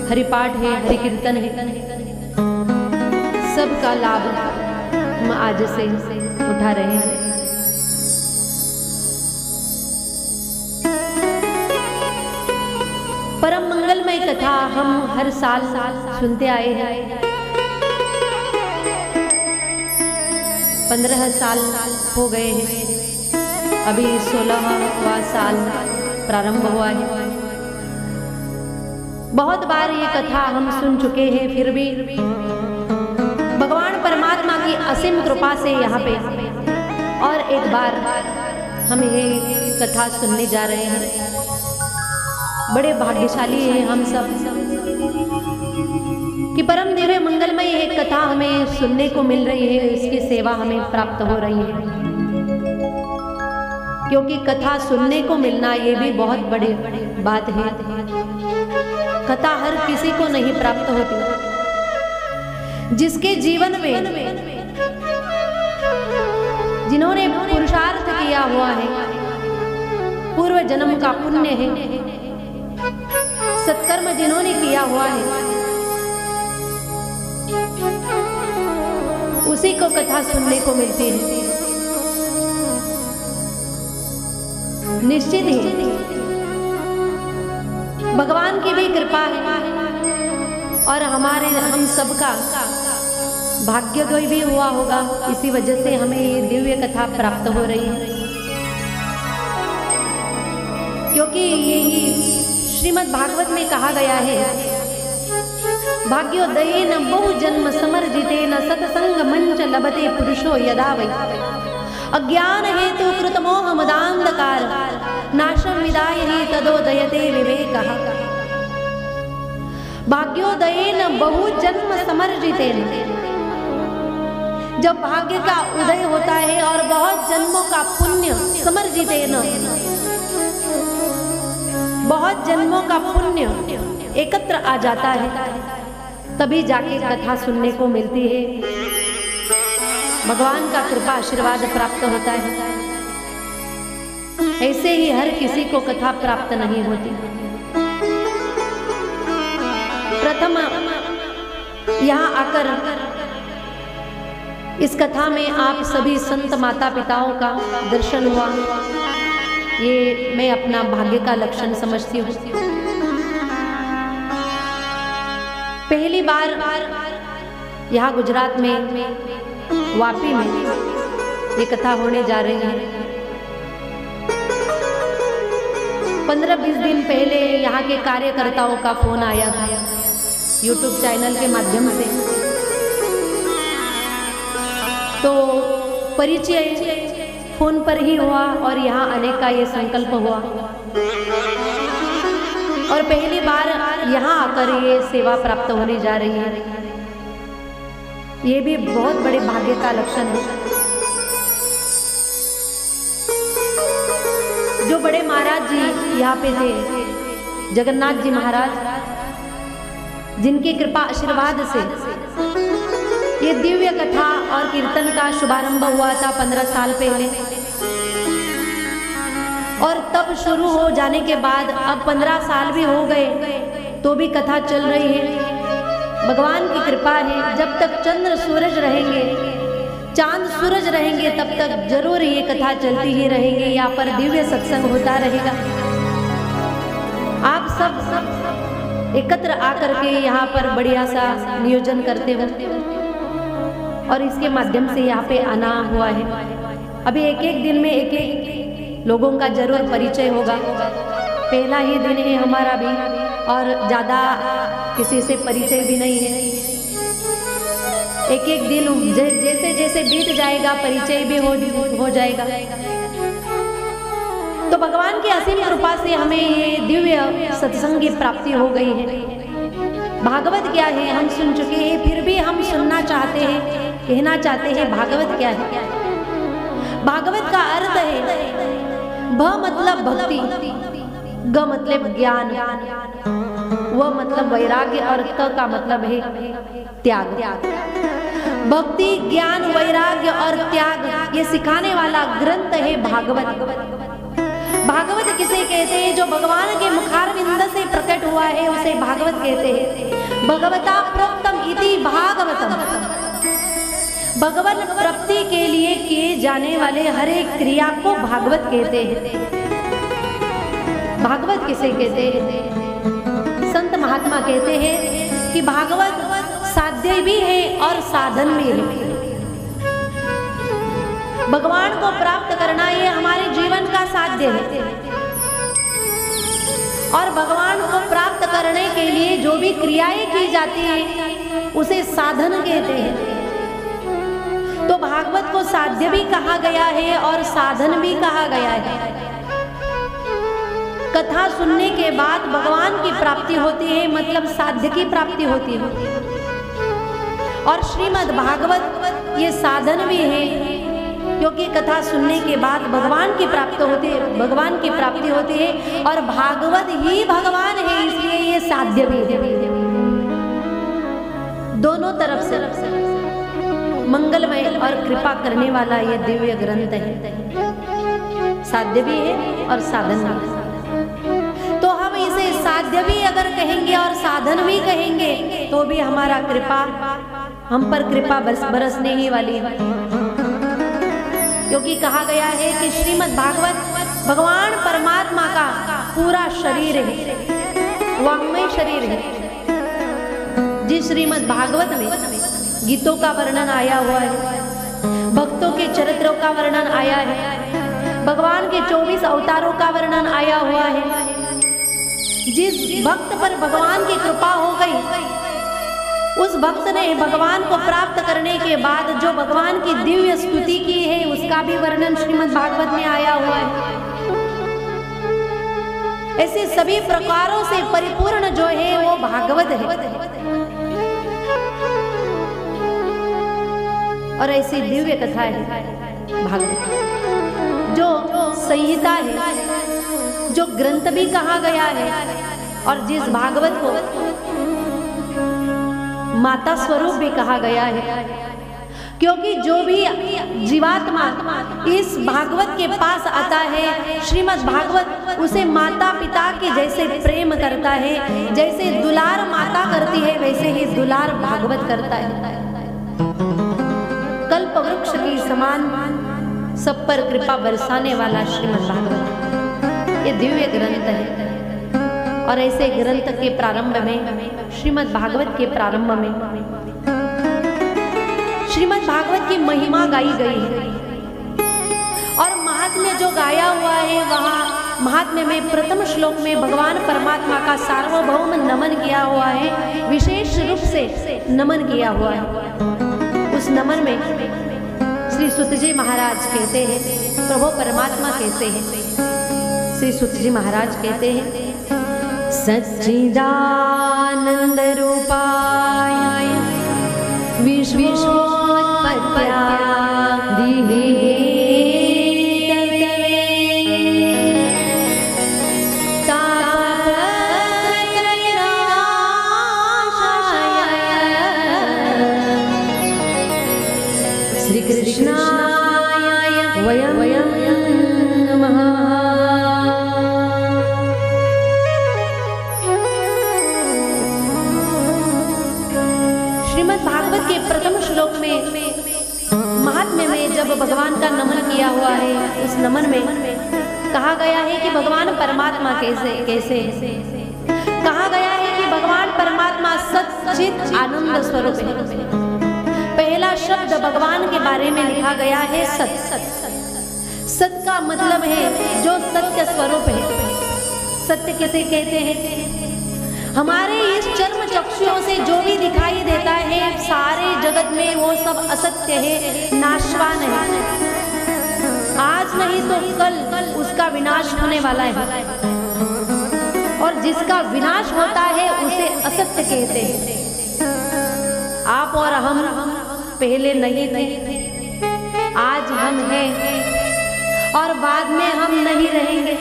हरिपाठ है, हरि कीर्तन है, सबका लाभ हम आज से उठा रहे हैं। परम मंगलमय कथा हम हर साल सुनते आए हैं। 15 साल हो गए हैं, अभी 16वां साल प्रारंभ हुआ है। बहुत बार ये कथा हम सुन चुके हैं, फिर भी भगवान परमात्मा की असीम कृपा से यहाँ पे और एक बार हम ये कथा सुनने जा रहे हैं। बड़े भाग्यशाली हैं हम सब कि परम दिव्य मंगलमय एक कथा हमें सुनने को मिल रही है, इसकी सेवा हमें प्राप्त हो रही है। क्योंकि कथा सुनने को मिलना ये भी बहुत बड़ी बात है। कथा हर किसी को नहीं प्राप्त होती। जिसके जीवन में जिन्होंने पुरुषार्थ किया हुआ है, पूर्व जन्म का पुण्य है, सत्कर्म जिन्होंने किया हुआ है, उसी को कथा सुनने को मिलती है। निश्चित ही भगवान की भी कृपा है और हम सबका भाग्योदय भी हुआ होगा, इसी वजह से हमें ये दिव्य कथा प्राप्त हो रही है। क्योंकि यही श्रीमद् भागवत में कहा गया है, भाग्योदयेन बहु जन्म समर्जितेन सत्संग मंच लभते पुरुषो यदा वै अज्ञान हेतु कृत मोह मदांधकार नाशम विदाय ही तदोदयते विवेकः। भाग्योदयेन बहु जन्म समर्जितेन, जब भाग्य का उदय होता है और बहुत जन्मों का पुण्य समर्जितेन, बहुत जन्मों का पुण्य एकत्र आ जाता है, तभी जाके कथा सुनने को मिलती है। भगवान का कृपा आशीर्वाद प्राप्त होता है। ऐसे ही हर किसी को कथा प्राप्त नहीं होती। प्रथम यहाँ आकर इस कथा में आप सभी संत माता पिताओं का दर्शन हुआ, ये मैं अपना भाग्य का लक्षण समझती हूँ। पहली बार यहाँ गुजरात में वापी में ये कथा होने जा रही है। 15-20 दिन पहले यहाँ के कार्यकर्ताओं का फोन आया था YouTube चैनल के माध्यम से, तो परिचय फोन पर ही हुआ और यहाँ आने का ये संकल्प हुआ और पहली बार यहाँ आकर ये सेवा प्राप्त होने जा रही है। ये भी बहुत बड़े भाग्य का लक्षण है। जो बड़े महाराज जी यहाँ पे थे, जगन्नाथ जी महाराज, जिनकी कृपा आशीर्वाद से ये दिव्य कथा और कीर्तन का शुभारंभ हुआ था 15 साल पहले, और तब शुरू हो जाने के बाद अब 15 साल भी हो गए तो भी कथा चल रही है। भगवान की कृपा है, जब तक चंद्र सूरज रहेंगे, चांद सूरज रहेंगे, तब तक जरूर ये कथा चलती ही रहेंगे। यहाँ पर दिव्य सत्संग होता रहेगा। आप सब एकत्र आकर के यहाँ पर बढ़िया सा नियोजन करते हो और इसके माध्यम से यहाँ पे आना हुआ है। अभी एक एक दिन में एक एक लोगों का जरूर परिचय होगा। पहला ही दिन है हमारा भी और ज़्यादा किसी से परिचय भी नहीं है। एक एक दिन जैसे जैसे बीत जाएगा परिचय भी हो जाएगा। तो भगवान की असीम कृपा से हमें ये दिव्य सत्संग की प्राप्ति हो गई है। भागवत क्या है हम सुन चुके हैं, फिर भी हम सुनना चाहते हैं, कहना चाहते हैं भागवत क्या है। भागवत का अर्थ है भ मतलब भक्ति, ग मतलब ज्ञान, व मतलब वैराग्य और त का मतलब है त्याग। भक्ति, ज्ञान, वैराग्य और त्याग ये सिखाने वाला ग्रंथ है भागवत। भागवत किसे कहते हैं? जो भगवान के मुखारविंद से प्रकट हुआ है उसे भागवत कहते हैं। भगवता प्रोक्तम इति भागवतम। भगवान प्राप्ति के लिए किए जाने वाले हर एक क्रिया को भागवत कहते हैं। भागवत किसे कहते हैं? संत महात्मा कहते हैं कि भागवत साध्य भी है और साधन भी है। भगवान को प्राप्त करना ये हमारे जीवन का साध्य है और भगवान को प्राप्त करने के लिए जो भी क्रियाएं की जाती हैं उसे साधन कहते हैं। तो भागवत को साध्य भी कहा गया है और साधन भी कहा गया है। कथा सुनने के बाद भगवान की प्राप्ति होती है, मतलब साध्य की प्राप्ति होती है। और श्रीमद् भागवत ये साधन भी है, क्योंकि कथा सुनने के बाद भगवान की प्राप्ति होती है, भगवान की प्राप्ति होती है और भागवत ही भगवान है, इसलिए ये साध्य भी है। दोनों तरफ से मंगलमय और कृपा करने वाला ये दिव्य ग्रंथ है, साध्य भी है और साधन भी है। तो हम इसे साध्य भी अगर कहेंगे और साधन भी कहेंगे तो भी हमारा कृपा, हम पर कृपा बरसने ही वाली है। क्योंकि कहा गया है कि श्रीमद् भागवत भगवान परमात्मा का पूरा शरीर है, वाङ्मय शरीर है। जिस श्रीमद् भागवत में गीतों का वर्णन आया हुआ है, भक्तों के चरित्रों का वर्णन आया है, भगवान के 24 अवतारों का वर्णन आया हुआ है। जिस भक्त पर भगवान की कृपा हो गई, उस भक्त ने भगवान को प्राप्त करने के बाद जो भगवान की दिव्य स्तुति की है उसका भी वर्णन श्रीमद् भागवत में आया हुआ है। ऐसे सभी प्रकारों से परिपूर्ण जो है वो भागवत है। और ऐसी दिव्य कथा है भागवत, जो संहिता है, जो ग्रंथ भी कहा गया है। और जिस भागवत को माता स्वरूप भी कहा गया है, क्योंकि जो भी जीवात्मा इस भागवत के पास आता है, श्रीमद् भागवत उसे माता पिता के जैसे प्रेम करता है। जैसे दुलार माता करती है वैसे ही दुलार भागवत करता है। कल्प वृक्ष की समान सब पर कृपा बरसाने वाला श्रीमद् भागवत ये दिव्य ग्रंथ है। और ऐसे ग्रंथ के प्रारंभ में, श्रीमद् भागवत के प्रारंभ में श्रीमद् भागवत की महिमा गाई गई है। और महात्म्य जो गाया हुआ है, वहाँ महात्म्य में प्रथम श्लोक में भगवान परमात्मा का सार्वभौम नमन किया हुआ है, विशेष रूप से नमन किया हुआ है। उस नमन में श्री सुतजी महाराज कहते हैं, प्रभु परमात्मा कहते हैं, श्री सुतजी महाराज कहते हैं, सच्चिदानंद रूपाय विश्वोत्पत्त्यादिहेतवे तापत्रयनाशाय श्री कृष्णाय वयं नमः। भागवत के प्रथम श्लोक में महात्म्य में जब भगवान का नमन किया हुआ है, उस नमन में कहा गया है कि भगवान परमात्मा कैसे कहा गया है कि भगवान परमात्मा सच्चित आनंद स्वरूप है। पहला शब्द भगवान के बारे में लिखा गया है सत। सत का मतलब है जो सत्य स्वरूप है। सत्य किसे कहते हैं? हमारे इस चर्म चक्षुओं से जो भी दिखाई देता है सारे जगत में वो सब असत्य है, नाशवान है। आज नहीं तो कल उसका विनाश होने वाला है। और जिसका विनाश होता है उसे असत्य कहते हैं। आप और हम पहले नहीं थे, आज हम हैं और बाद में हम नहीं रहेंगे।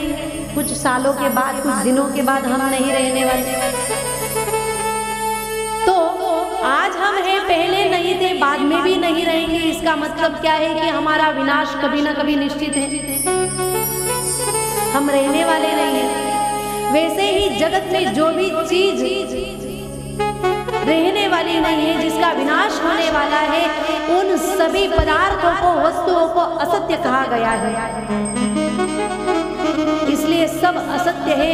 कुछ सालों के बाद, कुछ दिनों के बाद हम नहीं रहने वाले। तो आज हम हैं, पहले नहीं थे, बाद में भी नहीं रहेंगे। इसका मतलब क्या है कि हमारा विनाश कभी ना कभी निश्चित है। हम रहने वाले नहीं हैं। वैसे ही जगत में जो भी चीज रहने वाली नहीं है, जिसका विनाश होने वाला है, उन सभी पदार्थों को, वस्तुओं को असत्य कहा गया है। इसलिए सब असत्य है।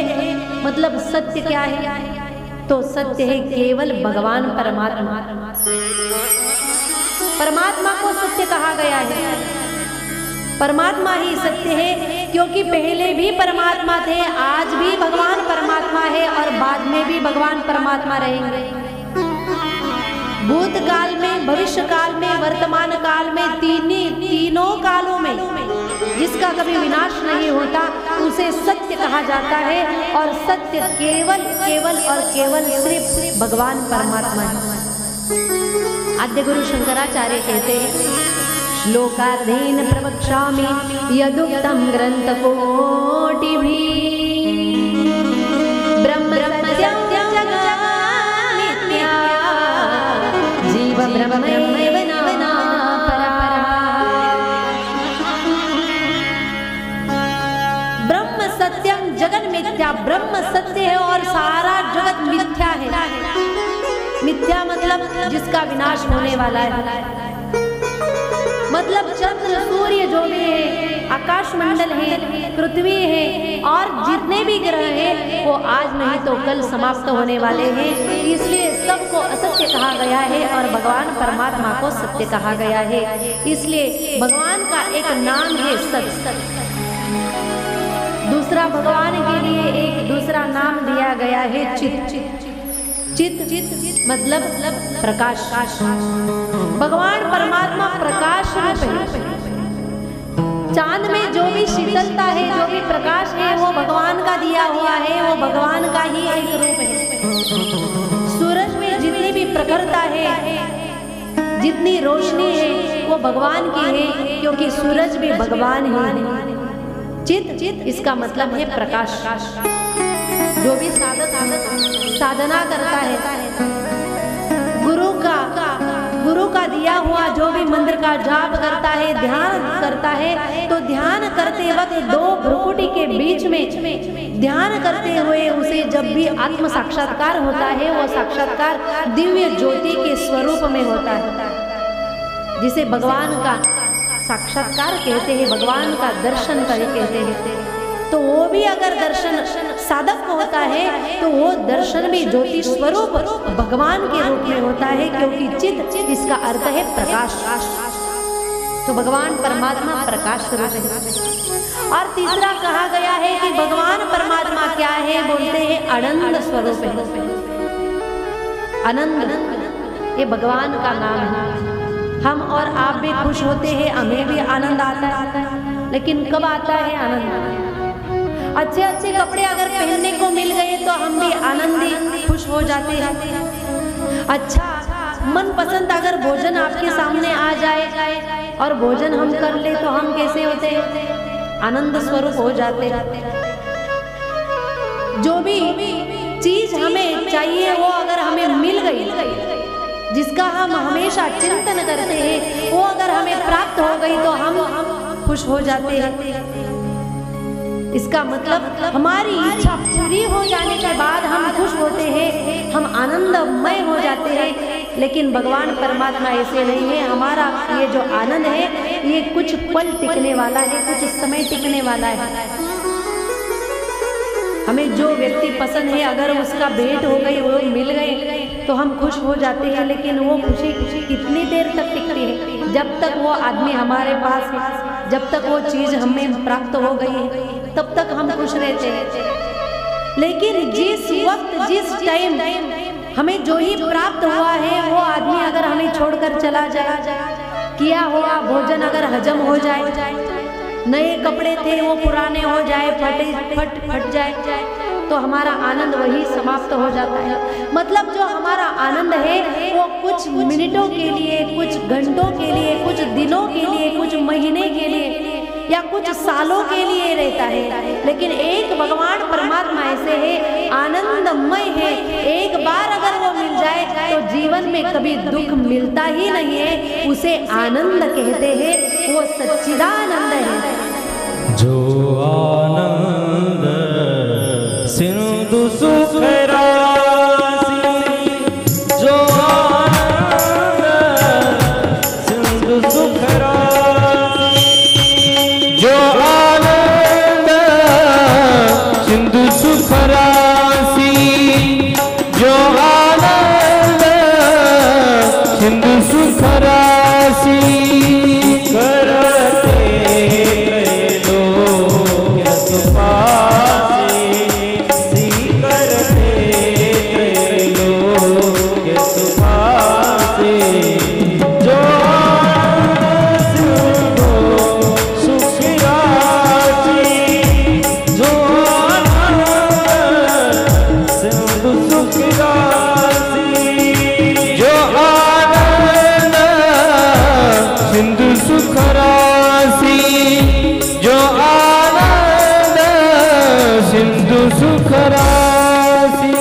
मतलब सत्य क्या है? तो सत्य है केवल भगवान परमात्मा। परमात्मा को सत्य कहा गया है। परमात्मा ही सत्य है, क्योंकि पहले भी परमात्मा थे, आज भी भगवान परमात्मा है और बाद में भी भगवान परमात्मा रहेंगे। भूतकाल में, भविष्य काल में, वर्तमान काल में, तीनों कालों में जिसका कभी विनाश नहीं होता, उसे सत्य कहा जाता है। और सत्य केवल केवल और केवल सिर्फ भगवान परमात्मा है। आद्य गुरु शंकराचार्य कहते हैं, श्लोकार्धेन प्रवक्ष्यामि यदुक्तं ग्रंथकोटिभिः ब्रह्म सत्यं जगन्मिथ्या जीव ब्रह्मैव न परः। ब्रह्म सत्यम जगन मिथ्या। ब्रह्म सत्य है और सारा जगत मिथ्या है। मिथ्या मतलब जिसका विनाश होने वाला है। मतलब चंद्र सूर्य जो भी है, आकाश मंडल है, पृथ्वी है और जितने भी ग्रह हैं, वो आज नहीं तो कल समाप्त होने वाले हैं। इसलिए सबको असत्य कहा गया है और भगवान परमात्मा को सत्य कहा गया है। इसलिए भगवान का एक नाम है सत्य। दूसरा, भगवान के लिए एक दूसरा नाम दिया गया है चित। चित मतलब प्रकाश। भगवान परमात्मा प्रकाश रूप है। चांद में जो भी शीतलता है, जो भी प्रकाश है, वो भगवान का दिया हुआ है, वो भगवान का ही एक रूप है। सूरज में जितनी भी प्रखरता है, जितनी रोशनी है, वो भगवान की है, क्योंकि सूरज भी भगवान ही है। चित इसका मतलब है प्रकाश। जो भी साधना करता है, गुरु का दिया हुआ जो भी मंत्र का जाप करता है, ध्यान करता है, तो ध्यान करते वक्त दो भ्रुकुटी के बीच में ध्यान करते हुए उसे जब भी आत्म साक्षात्कार होता है, वो साक्षात्कार दिव्य ज्योति के स्वरूप में होता है, जिसे भगवान का साक्षात्कार कहते हैं, भगवान का दर्शन कहते हैं। तो वो भी अगर दर्शन साधक को होता है, तो वो दर्शन भी ज्योति स्वरूप भगवान के रूप में होता है, क्योंकि चित इसका अर्थ है प्रकाश। तो भगवान परमात्मा प्रकाश स्वरूप है। और तीसरा कहा गया है कि भगवान परमात्मा क्या है, बोलते हैं आनंद स्वरूप है। आनंद ये भगवान का नाम है। हम और आप भी खुश होते हैं, हमें भी आनंद आता है, लेकिन कब आता है आनंद? अच्छे अच्छे कपड़े अगर पहनने को मिल गए तो हम भी आनंदी खुश हो जाते हैं। अच्छा मन पसंद अगर भोजन आपके सामने आ जाए और भोजन हम कर ले तो हम कैसे होते हैं? आनंद स्वरूप हो जाते हैं। जो भी चीज हमें चाहिए वो अगर हमें मिल गई, जिसका हम हमेशा चिंतन करते हैं, वो अगर हमें प्राप्त हो गई तो हम खुश हो जाते हैं। इसका मतलब हमारी इच्छा पूरी हो जाने के बाद हम खुश होते हैं, हम आनंदमय हो जाते हैं। लेकिन भगवान परमात्मा ऐसे नहीं है। हमारा ये जो आनंद है, ये कुछ पल टिकने वाला है, कुछ समय टिकने वाला है। हमें जो व्यक्ति पसंद है, अगर उसका भेंट हो गई, वो मिल गए, तो हम खुश हो जाते हैं। लेकिन वो खुशी कितनी देर तक टिकती है? जब तक वो आदमी हमारे पास है, जब तक वो चीज हमें प्राप्त हो गई है, तब तक हम खुश रहते हैं। लेकिन जिस वक्त, जिस टाइम हमें जो ही प्राप्त हुआ है, वो आदमी अगर हमें छोड़कर चला जाए, किया हुआ भोजन अगर हजम हो जाए, नए कपड़े थे वो पुराने हो जाए, फट जाए, तो हमारा आनंद वही समाप्त हो जाता है। मतलब जो हमारा आनंद है वो कुछ मिनटों के लिए, कुछ घंटों के लिए, कुछ दिनों के लिए, कुछ महीने के लिए या कुछ सालों के लिए रहता है। लेकिन एक भगवान परमात्मा ऐसे है, आनंदमय है। एक बार अगर वो मिल जाए तो जीवन में कभी दुख मिलता ही नहीं है। उसे आनंद कहते हैं, वो सच्चिदानंद है। जो आनंद सुख राशि।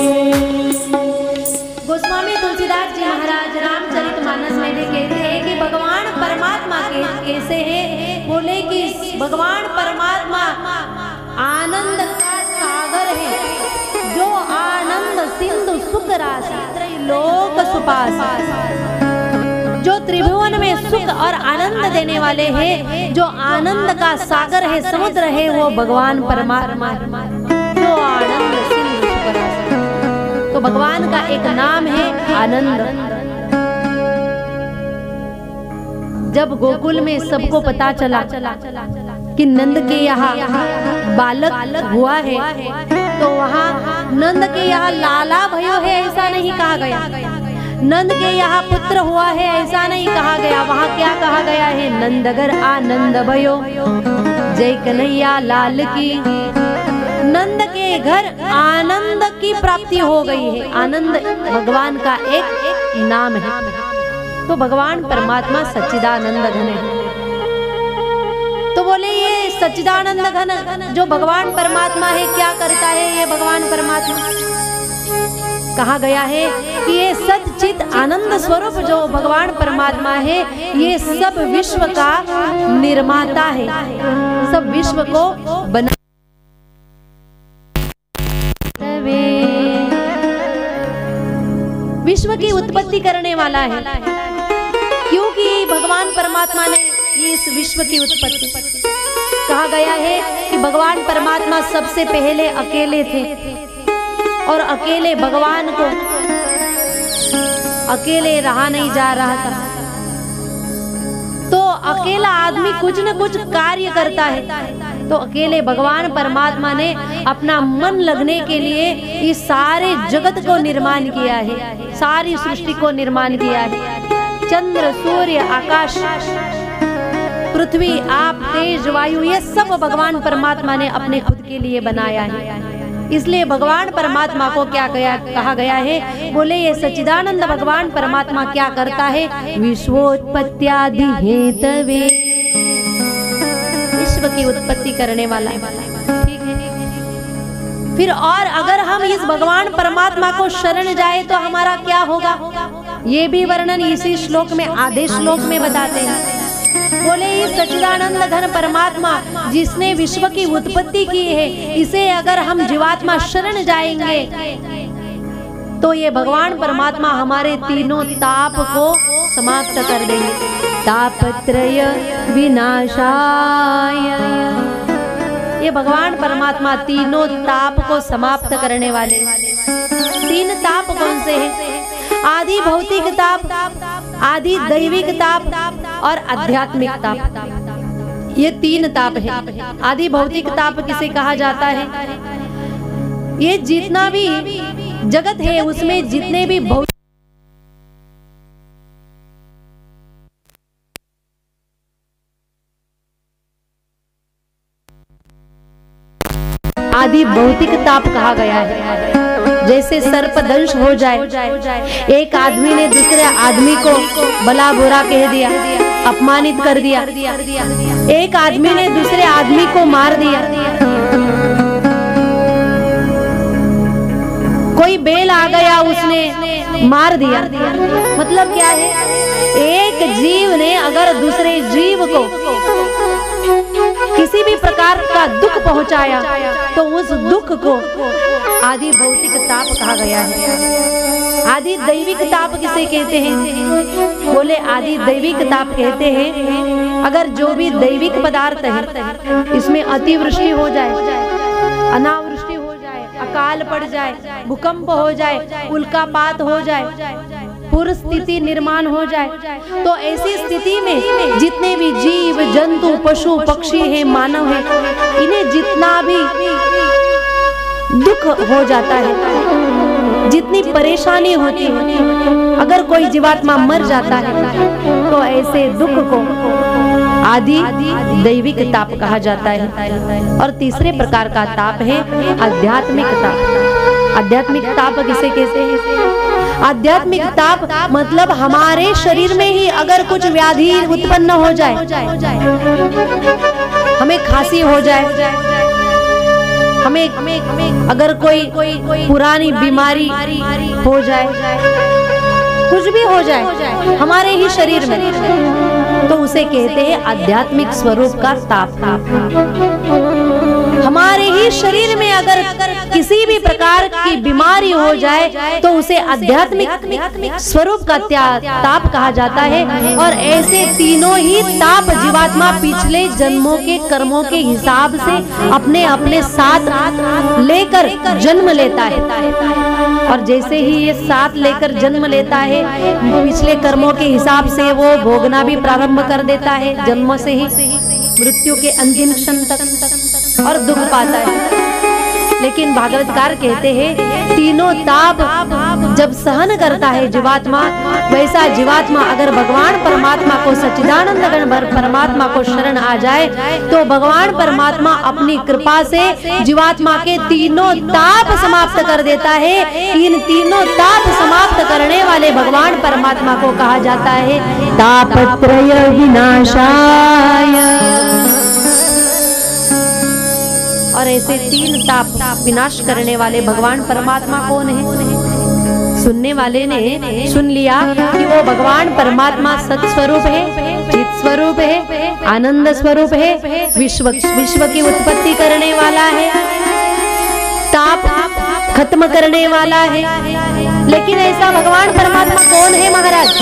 गोस्वामी तुलसीदास जी महाराज रामचरितमानस में भी कहते हैं कि भगवान परमात्मा कैसे हैं। बोले कि भगवान परमात्मा आनंद का सागर है, जो आनंद सिंधु सुख राशि त्रैलोक सुपास, जो त्रिभुवन में सुख और आनंद देने वाले हैं, जो आनंद का सागर है, समुद्र है, वो भगवान परमात्मा, जो आनंद सिंधु सुख राशि। तो भगवान का एक नाम है आनंद। जब गोकुल में सबको पता चला कि नंद के यहाँ बालक हुआ है, तो वहाँ नंद के यहाँ लाला भयो है ऐसा नहीं कहा गया, नंद के यहाँ पुत्र हुआ है ऐसा नहीं कहा गया। वहाँ क्या कहा गया है? नंदगर आनंद भयो, जय कन्हैया लाल की। नंद के घर आनंद की प्राप्ति हो गई है। आनंद भगवान का एक नाम है। तो भगवान परमात्मा सच्चिदानंद घन है। तो बोले ये सच्चिदानंद घन जो भगवान परमात्मा है क्या करता है? ये भगवान परमात्मा कहा गया है कि ये सच्चित आनंद स्वरूप जो भगवान परमात्मा है, ये सब विश्व का निर्माता है, सब विश्व को बना विश्व की उत्पत्ति करने वाला है। क्योंकि भगवान परमात्मा ने इस विश्व की उत्पत्ति, कहा गया है कि भगवान परमात्मा सबसे पहले अकेले थे और अकेले भगवान को अकेले रहा नहीं जा रहा था। तो अकेला आदमी कुछ न कुछ कार्य करता है। तो अकेले भगवान परमात्मा ने अपना मन लगने के लिए इस सारे जगत को निर्माण किया है, सारी सृष्टि को निर्माण किया है। चंद्र, सूर्य, आकाश, पृथ्वी, आप, तेज, वायु, ये सब भगवान परमात्मा ने अपने खुद के लिए बनाया है। इसलिए भगवान परमात्मा को क्या कहा गया है? बोले ये सच्चिदानंद भगवान परमात्मा क्या करता है? विश्वोत्पत्त्यादि हेतवे, विश्व की उत्पत्ति करने वाला है। ठीक है। फिर और अगर हम इस भगवान परमात्मा को शरण जाए तो हमारा क्या होगा? ये भी वर्णन इसी श्लोक में, आधे श्लोक में बताते हैं। बोले ये सच्चिदानंद घन परमात्मा जिसने विश्व की उत्पत्ति की है, इसे अगर हम जीवात्मा शरण जाएंगे तो ये भगवान परमात्मा हमारे तीनों ताप को समाप्त कर देंगे। तापत्रय विनाशाय, ये भगवान परमात्मा तीनों ताप को समाप्त करने वाले। तीन ताप कौन से हैं? आदि भौतिक ताप, आदि दैविक ताप और आध्यात्मिक ताप। ये तीन ताप है। आदि भौतिक ताप किसे कहा जाता है? ये जितना भी जगत है उसमें जितने भी भौतिक आदि भौतिक ताप कहा गया है। जैसे सर्पदंश हो जाए, एक आदमी ने दूसरे आदमी को भला बुरा कह दिया, अपमानित कर दिया, एक आदमी ने दूसरे आदमी को मार दिया, कोई बेल आ गया उसने मार दिया। मतलब क्या है? एक जीव ने अगर दूसरे जीव को किसी भी प्रकार का दुख पहुंचाया तो उस दुख को आदि भौतिक ताप कहा गया है। आदि दैविक ताप किसे कहते हैं? बोले आदि दैविक ताप कहते हैं अगर जो भी दैविक पदार्थ है इसमें अतिवृष्टि हो जाए, अनावृष्टि हो जाए, अकाल पड़ जाए, भूकंप हो जाए, उल्कापात हो जाए, पूर्व स्थिति निर्माण हो जाए, तो ऐसी स्थिति में जितने भी जीव जंतु पशु पक्षी हैं, मानव है, इन्हें जितना भी दुख हो जाता है, जितनी परेशानी होती है, अगर कोई जीवात्मा मर जाता है तो ऐसे दुख को आदि दैविक ताप कहा जाता है। और तीसरे प्रकार का ताप है आध्यात्मिक ताप। आध्यात्मिक ताप किसे कहते हैं? आध्यात्मिक ताप मतलब हमारे शरीर में ही अगर कुछ व्याधि उत्पन्न हो जाए, हमें खांसी हो जाए, हमें अगर कोई पुरानी बीमारी हो जाए, कुछ भी हो जाए हमारे ही शरीर में, तो उसे कहते हैं आध्यात्मिक स्वरूप का ताप। हमारे ही शरीर में अगर किसी भी प्रकार की बीमारी हो जाए तो उसे आध्यात्मिक स्वरूप का ताप कहा जाता है। और ऐसे तीनों ही ताप जीवात्मा पिछले जन्मों के कर्मों के हिसाब से अपने अपने साथ लेकर जन्म लेता है। और जैसे ही ये साथ लेकर जन्म लेता है, पिछले कर्मों के हिसाब से वो भोगना भी प्रारंभ कर देता है जन्म से ही, मृत्यु के अंतिम क्षण तक, और दुख पाता है। लेकिन भागवतकार कहते हैं तीनों ताप जब सहन करता है जीवात्मा, वैसा जीवात्मा अगर भगवान परमात्मा को, सच्चिदानंद परमात्मा को शरण आ जाए तो भगवान परमात्मा अपनी कृपा से जीवात्मा के तीनों ताप समाप्त कर देता है। इन तीनों ताप समाप्त करने वाले भगवान परमात्मा को कहा जाता है तापत्रय विनाशाय। और ऐसे तीन ताप विनाश करने वाले भगवान परमात्मा कौन है? सुनने वाले ने सुन लिया कि वो भगवान परमात्मा सत स्वरूप है, चित स्वरूप है, आनंद स्वरूप है, विश्व की उत्पत्ति करने वाला है, ताप खत्म करने वाला है। लेकिन ऐसा भगवान परमात्मा कौन है महाराज?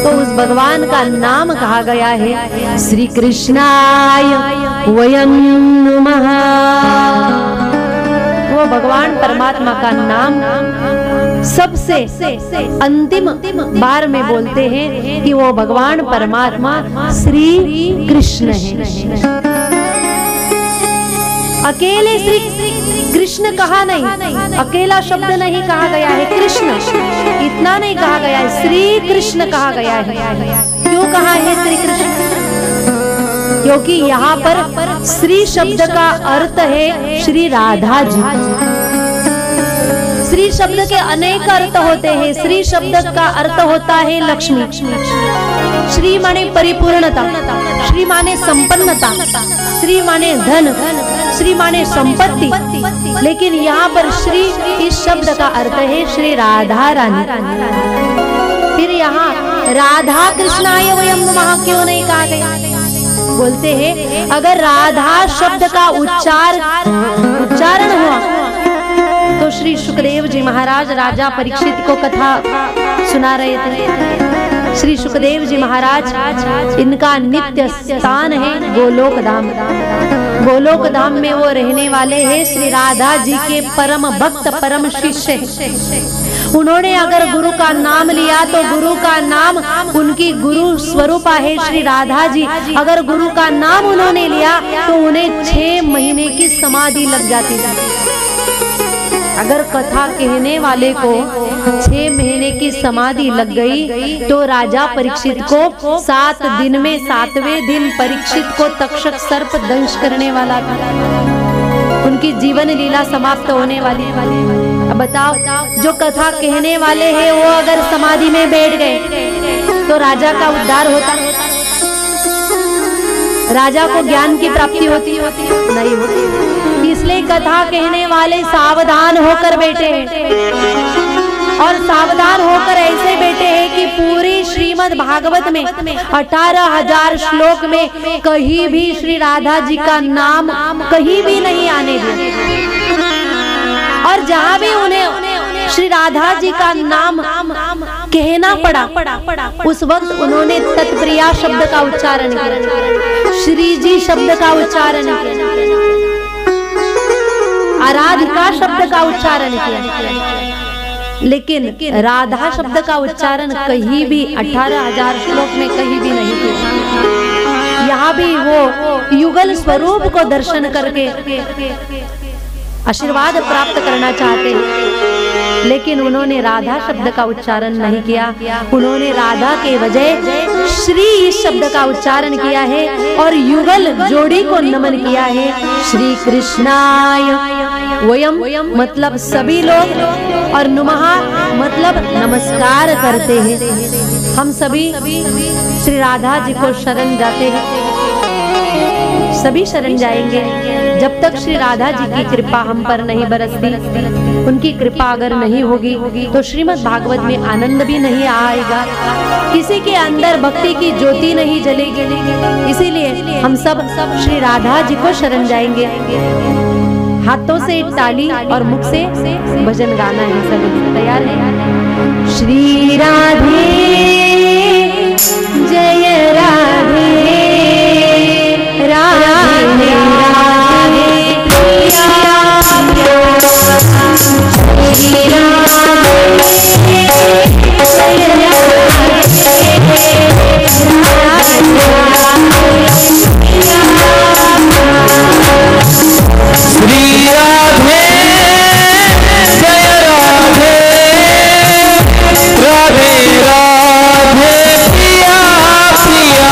तो उस भगवान का नाम कहा गया है श्री कृष्णाय वयं नमः। वो भगवान परमात्मा का नाम सबसे अंतिम बार में बोलते हैं कि वो भगवान परमात्मा श्री कृष्ण है। अकेले श्री कृष्ण कहा नहीं, अकेला शब्द नहीं कहा गया है, कृष्ण इतना नहीं कहा गया है, श्री कृष्ण कहा गया है। क्यों कहा है श्री कृष्ण? क्योंकि यहाँ पर श्री शब्द का अर्थ है श्री राधा जी। श्री शब्द के अनेक अर्थ होते हैं। श्री शब्द का अर्थ होता है लक्ष्मी, श्री माने परिपूर्णता, श्री माने संपन्नता, श्री माने धन, श्री माने संपत्ति। लेकिन यहाँ पर श्री इस शब्द का अर्थ है श्री राधा रानी। फिर यहाँ राधा कृष्णाय वयं नमः क्यों नहीं कहा गया? बोलते हैं अगर राधा शब्द का उच्चारण हुआ तो श्री सुखदेव जी महाराज राजा परीक्षित को कथा सुना रहे थे। श्री सुखदेव जी महाराज इनका नित्य स्थान है गोलोक धाम। गोलोक धाम में वो रहने वाले हैं, श्री राधा जी के परम भक्त परम शिष्य। उन्होंने अगर गुरु का नाम लिया तो गुरु का नाम उनकी गुरु स्वरूपा है श्री राधा जी। अगर गुरु का नाम उन्होंने लिया तो उन्हें 6 महीने की समाधि लग जाती थी। अगर कथा कहने वाले को 6 महीने की समाधि लग गई तो राजा परीक्षित को 7 दिन में 7वें दिन परीक्षित को तक्षक सर्प दंश करने वाला था। उनकी जीवन लीला समाप्त होने वाली। अब बताओ जो कथा कहने वाले हैं वो अगर समाधि में बैठ गए तो राजा का उद्धार होता? राजा को ज्ञान की प्राप्ति होती? नहीं होती। इसलिए कथा कहने वाले सावधान होकर बैठे हैं और सावधान होकर ऐसे बैठे हैं कि पूरी श्रीमद् भागवत में 18,000 श्लोक में कहीं भी श्री राधा जी का नाम कहीं भी नहीं आने दिया। और जहाँ भी उन्हें श्री राधा जी का नाम कहना पड़ा उस वक्त उन्होंने तत्प्रिया शब्द का उच्चारण किया, श्री जी शब्द का उच्चारण किया, आराधिका शब्द का उच्चारण किया। लेकिन राधा शब्द का उच्चारण कहीं भी 18,000 श्लोक में कहीं भी नहीं किया। यहाँ भी वो युगल स्वरूप को दर्शन करके आशीर्वाद प्राप्त करना चाहते हैं, लेकिन उन्होंने राधा शब्द का उच्चारण नहीं किया। उन्होंने राधा के बजाय श्री इस शब्द का उच्चारण किया है और युगल जोड़ी को नमन किया है। श्री कृष्णाय वयम मतलब सभी लोग और नुमः मतलब नमस्कार करते हैं। हम सभी श्री राधा जी को शरण जाते हैं, सभी शरण जाएंगे। जब तक श्री राधा जी की कृपा हम पर नहीं बरसती, उनकी कृपा अगर नहीं होगी तो श्रीमद् भागवत में आनंद भी नहीं आएगा, किसी के अंदर भक्ति की ज्योति नहीं जलेगी। इसीलिए हम सब श्री राधा जी को शरण जाएंगे। हाथों से ताली और मुख से भजन गाना है। सभी तैयार है? श्री राधे जय राधे, राधे राधे प्रिया श्री राधे जय राधे, श्री राधे जय राधे, राधे राधे प्रिया प्रिया।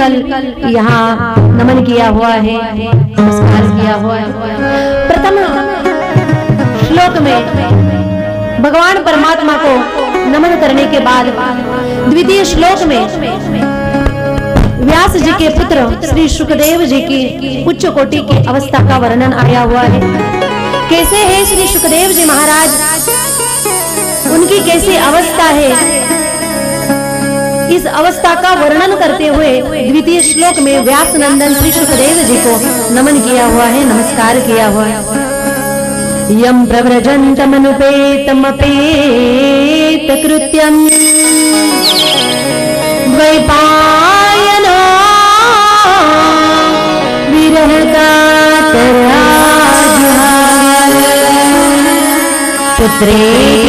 मिलकर यहाँ नमन किया हुआ है, नमस्कार किया हुआ है। प्रथम श्लोक में भगवान परमात्मा को नमन करने के बाद द्वितीय श्लोक में व्यास जी के पुत्र श्री सुखदेव जी की उच्च कोटि की अवस्था का वर्णन आया हुआ है। कैसे है श्री सुखदेव जी महाराज, उनकी कैसी अवस्था है, इस अवस्था का वर्णन करते हुए द्वितीय श्लोक में व्यास नंदन श्री सुखदेव जी को नमन किया हुआ है, नमस्कार किया हुआ है। यम प्रव्रजन्तमनुपेतमपेत कृत्यं द्वैपायनो विरहकातराजुहार पुत्रेणमयतया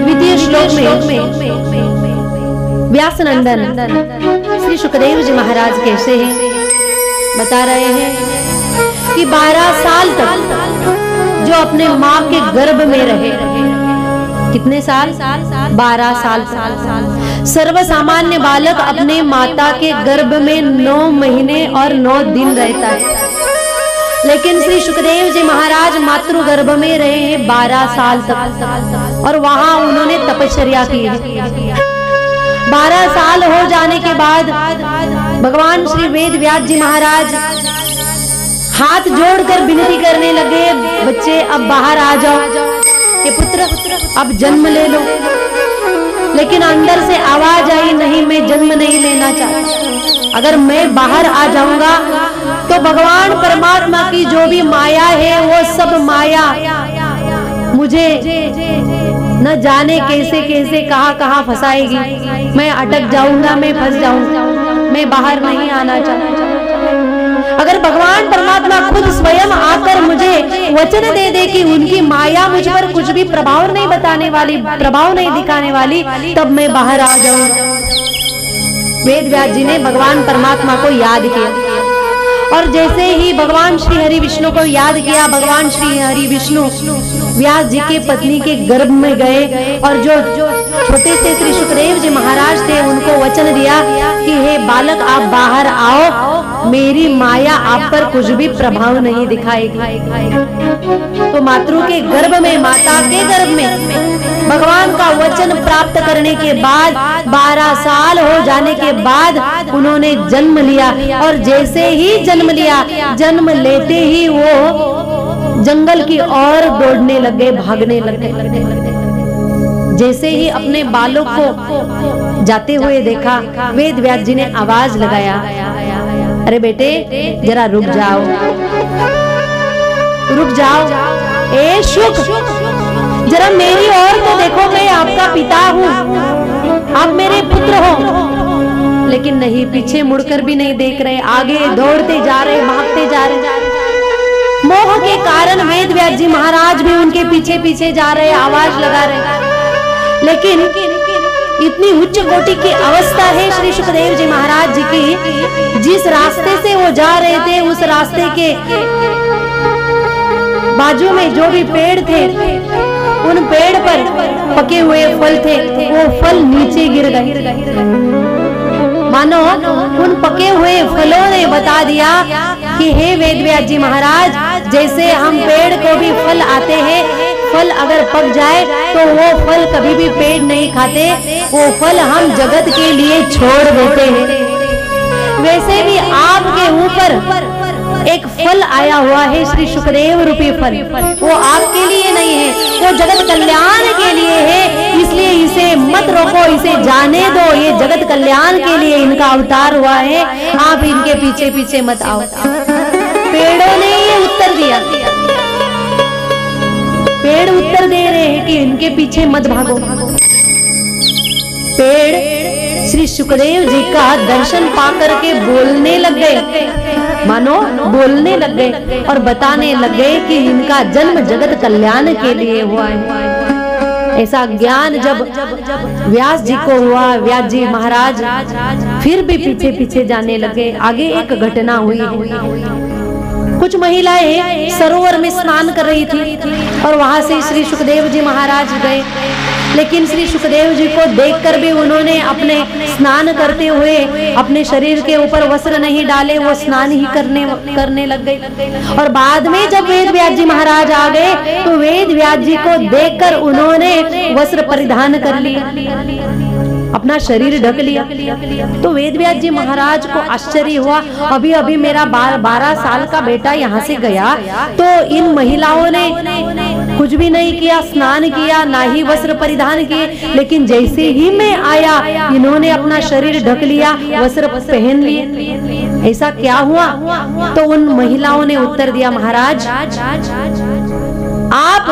द्वितीय श्लोक में व्यास नंदन श्री सुखदेव जी महाराज कैसे हैं बता रहे हैं कि 12 साल तक जो अपने माँ के गर्भ में रहे, कितने साल? 12 साल। सर्व सामान्य बालक अपने माता के गर्भ में 9 महीने और 9 दिन रहता है, लेकिन श्री सुखदेव जी महाराज मातृ गर्भ में रहे हैं 12 साल तक, और वहां उन्होंने तपश्चर्या की है। 12 साल हो जाने के बाद भगवान श्री वेद व्यास जी महाराज हाथ जोड़कर विनती करने लगे, बच्चे अब बाहर आ जाओ, कि पुत्र अब जन्म ले लो। लेकिन अंदर से आवाज आई, नहीं मैं जन्म नहीं लेना चाहता, अगर मैं बाहर आ जाऊंगा तो भगवान परमात्मा की जो भी माया है वो सब माया मुझे न जाने कैसे कैसे कहां कहां फंसाएगी, मैं अटक जाऊंगा, मैं फंस जाऊंगा, मैं बाहर नहीं आना चाहता। अगर भगवान परमात्मा खुद स्वयं आकर मुझे वचन दे दे कि उनकी माया मुझ पर कुछ भी प्रभाव नहीं दिखाने वाली, तब मैं बाहर आ जाऊंगा। वेद व्यास जी ने भगवान परमात्मा को याद किया, और जैसे ही भगवान श्री हरि विष्णु को याद किया, भगवान श्री हरि विष्णु व्यास जी के पत्नी के गर्भ में गए, और जो छोटे से श्री सुखदेव जी महाराज थे उनको वचन दिया कि हे बालक आप बाहर आओ, मेरी माया आप पर कुछ भी प्रभाव नहीं दिखाएगी। तो मातृ के गर्भ में, माता के गर्भ में भगवान का वचन प्राप्त करने के बाद 12 साल हो जाने के बाद उन्होंने जन्म लिया, और जैसे ही जन्म लिया, जन्म लेते ही वो जंगल की ओर दौड़ने लगे, भागने लगे। जैसे ही अपने बालों को जाते हुए देखा, वेद व्यास जी ने आवाज लगाया, अरे बेटे जरा रुक जाओ, रुक जाओ, ए शुक, जरा मेरी ओर तो देखो, मैं आपका पिता हूँ, आप मेरे पुत्र हो। लेकिन नहीं, पीछे मुड़कर भी नहीं देख रहे, आगे दौड़ते जा रहे, भागते जा रहे। मोह के कारण वेद व्यास जी महाराज भी उनके पीछे पीछे जा रहे, आवाज लगा रहे। लेकिन इतनी उच्च कोटि की अवस्था है श्री सुखदेव जी महाराज जी की, जिस रास्ते से वो जा रहे थे उस रास्ते के बाजू में जो भी पेड़ थे, उन पेड़ पर पके हुए फल थे, वो फल नीचे गिर गए। मानो उन पके हुए फलों ने बता दिया कि हे वेद व्यास जी महाराज, जैसे हम पेड़ को भी फल आते हैं, फल अगर पक जाए तो वो फल कभी भी पेड़ नहीं खाते, वो फल हम जगत के लिए छोड़ देते हैं। वैसे भी आपके ऊपर एक फल आया हुआ है, श्री सुखदेव रूपी फल, वो आपके लिए नहीं है, वो जगत कल्याण के लिए है। इसलिए इसे मत रोको, इसे जाने दो, ये जगत कल्याण के लिए इनका अवतार हुआ है, आप इनके पीछे पीछे मत आओ। पेड़ों ने ये उत्तर दिया, पेड़ उत्तर दे रहे हैं कि इनके पीछे मत भागो। पेड़ श्री सुखदेव जी का दर्शन पाकर के बोलने लग गए, मानो बोलने लग गए और बताने लग गए कि इनका जन्म जगत कल्याण के लिए हुआ है। ऐसा ज्ञान जब व्यास जी को हुआ, व्यास जी महाराज फिर भी पीछे पीछे जाने लगे। आगे एक घटना हुई है। कुछ महिलाएं सरोवर में स्नान कर रही थी और वहां से श्री सुखदेव जी महाराज गए, लेकिन श्री सुखदेव जी को देखकर भी उन्होंने अपने स्नान करते हुए अपने शरीर के ऊपर वस्त्र नहीं डाले, वो स्नान ही करने लग गए। और बाद में जब वेद व्यास जी महाराज आ गए तो वेद व्यास जी को देखकर उन्होंने वस्त्र परिधान कर लिया, अपना शरीर ढक लिया। तो वेद व्यास जी महाराज को आश्चर्य हुआ, अभी अभी मेरा 12 साल का बेटा यहाँ से गया तो इन महिलाओं ने कुछ भी नहीं किया, स्नान किया, ना ही वस्त्र परिधान किए, लेकिन जैसे ही मैं आया इन्होंने अपना शरीर ढक लिया, वस्त्र पहन लिए। ऐसा क्या हुआ? तो उन महिलाओं ने उत्तर दिया, महाराज आप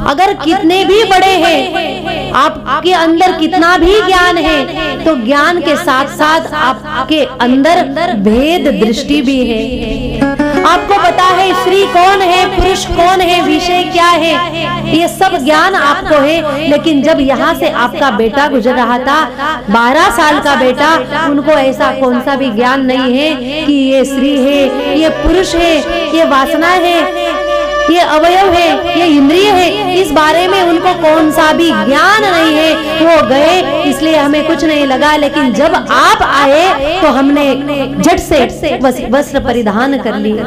अगर कितने भी बड़े हैं, आपके अंदर कितना भी ज्ञान है, तो ज्ञान के साथ साथ आपके अंदर भेद दृष्टि भी है। आपको पता है स्त्री कौन है, पुरुष कौन है, विषय क्या है, ये सब ज्ञान आपको है। लेकिन जब यहाँ से आपका बेटा गुजर रहा था, 12 साल का बेटा, उनको ऐसा कौन सा भी ज्ञान नहीं है कि ये स्त्री है, ये पुरुष है, ये वासना है, ये अवयव है, ये इंद्रिय है, इस बारे में उनको कौन सा भी ज्ञान नहीं है। वो गए इसलिए हमें कुछ नहीं लगा, लेकिन जब आप आए तो हमने झट से वस्त्र परिधान कर लिया।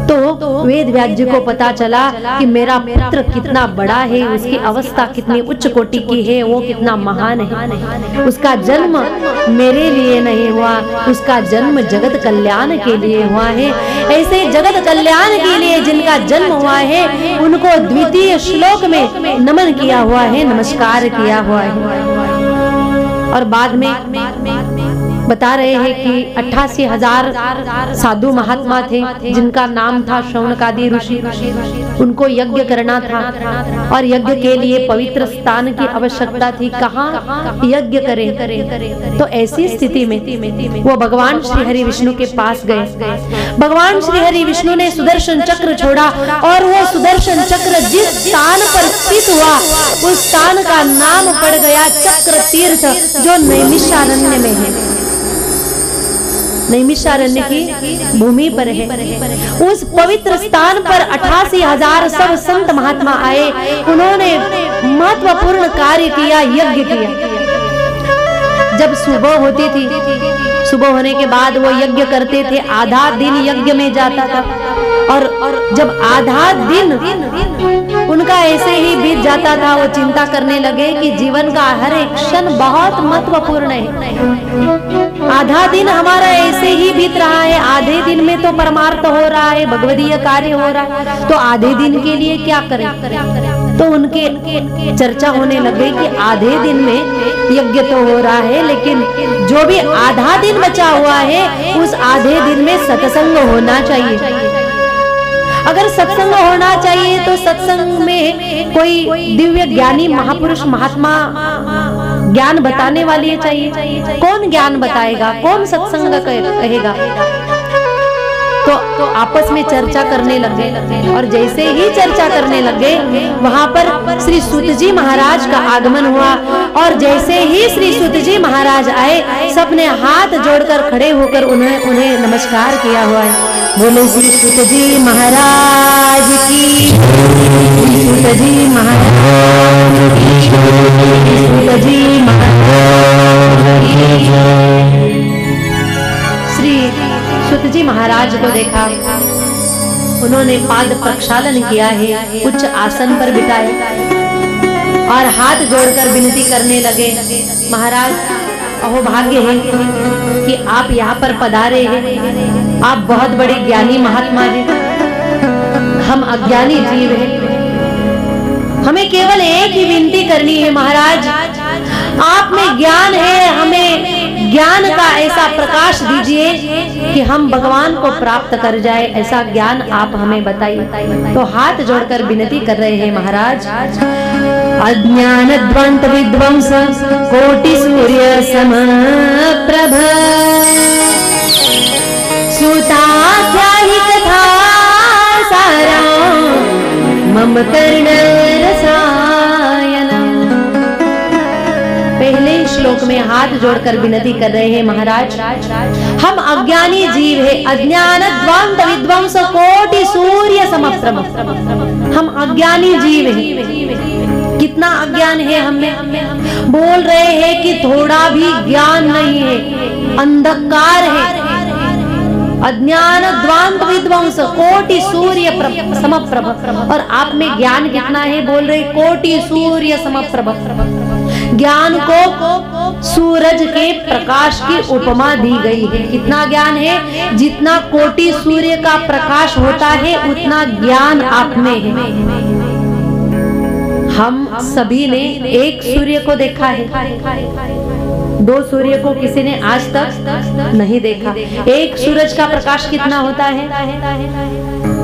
तो वेद व्यास जी को पता चला कि मेरा पुत्र कितना बड़ा है, उसकी अवस्था कितनी उच्च कोटि की है, वो कितना महान है। उसका जन्म मेरे लिए नहीं हुआ, उसका जन्म जगत कल्याण के लिए हुआ है। ऐसे जगत कल्याण के लिए जिनका जन्म हुआ है उनको द्वितीय श्लोक में नमन किया हुआ है, नमस्कार किया हुआ है। और बाद में बता रहे हैं कि 88,000 साधु महात्मा थे जिनका नाम था शौनकादि ऋषि। उनको यज्ञ करना था और यज्ञ के लिए पवित्र स्थान की आवश्यकता थी। कहाँ यज्ञ करें? तो ऐसी स्थिति में वो भगवान श्री हरि विष्णु के पास गए। भगवान श्री हरि विष्णु ने सुदर्शन चक्र छोड़ा और वो सुदर्शन चक्र जिस स्थान पर स्थित हुआ उस स्थान का नाम पड़ गया चक्र तीर्थ, जो नैमिषारण्य में है। नैमिषारण्य की भूमि पर है। उस पवित्र स्थान पर 88,000 सब संत महात्मा आए। उन्होंने महत्वपूर्ण कार्य किया, यज्ञ किया। जब सुबह होती थी, सुबह होने के बाद वो यज्ञ करते थे, आधा दिन यज्ञ में जाता था। और जब आधा दिन उनका ऐसे ही बीत जाता था, वो चिंता करने लगे कि जीवन का हर एक क्षण बहुत महत्वपूर्ण है। आधा दिन हमारा ऐसे ही बीत रहा है, आधे दिन में तो परमार्थ हो रहा है, भगवदीय कार्य हो रहा है, तो आधे दिन के लिए क्या करें? तो उनके चर्चा होने लगे कि आधे दिन में यज्ञ तो हो रहा है, लेकिन जो भी आधा दिन बचा हुआ है उस आधे दिन में सत्संग होना चाहिए। अगर सत्संग होना चाहिए तो सत्संग में कोई दिव्य ज्ञानी महापुरुष महात्मा ज्ञान बताने वाली चाहिए। कौन ज्ञान बताएगा, कौन सत्संग कहेगा? तो आपस में चर्चा करने लगे और जैसे ही चर्चा करने लगे वहां पर श्री सूत जी महाराज का आगमन हुआ। और जैसे ही श्री सूत जी महाराज आए, सबने हाथ जोड़कर खड़े होकर उन्हें नमस्कार किया हुआ है। बोले श्री सूत जी महाराज की, सूत जी महाराज की, सूत जी महाराज की। श्री सूत जी महाराज को देखा, उन्होंने पाद प्रक्षालन किया है, उच्च आसन पर बिठाया और हाथ जोड़कर विनती करने लगे, महाराज अहो भाग्य है कि आप यहाँ पर पधारे हैं, आप बहुत बड़े ज्ञानी महात्मा हैं, हम अज्ञानी जीव हैं। हमें केवल एक ही विनती करनी है, महाराज आप में ज्ञान है, हमें ज्ञान का ऐसा प्रकाश दीजिए कि हम भगवान को प्राप्त कर जाए, ऐसा ज्ञान आप हमें बताइए। तो हाथ जोड़कर विनती कर रहे हैं, महाराज अज्ञान ध्वंत विध्वंस कोटि सूर्य समप्रभ सुताख्याहि कथा सारा मम कर्ण रसायन। में हाथ जोड़कर विनती कर रहे हैं, महाराज हम अज्ञानी जीव है, अज्ञान द्वांत विध्वंस कोटि सूर्य समप्रभ। हम अज्ञानी जीव है, कितना अज्ञान है हमें। बोल रहे हैं कि थोड़ा भी ज्ञान नहीं है, अंधकार है। अज्ञान द्वांत विध्वंस कोटि सूर्य समप्रभ। और आप में ज्ञान कितना है? बोल रहे कोटि सूर्य समप्रभ। ज्ञान को सूरज के प्रकाश की उपमा दी गई है। कितना ज्ञान है? जितना कोटि सूर्य का प्रकाश होता है उतना ज्ञान आप में है। हम सभी ने एक सूर्य को देखा है, दो सूर्य को किसी ने आज तक नहीं देखा। एक सूरज का प्रकाश कितना होता है,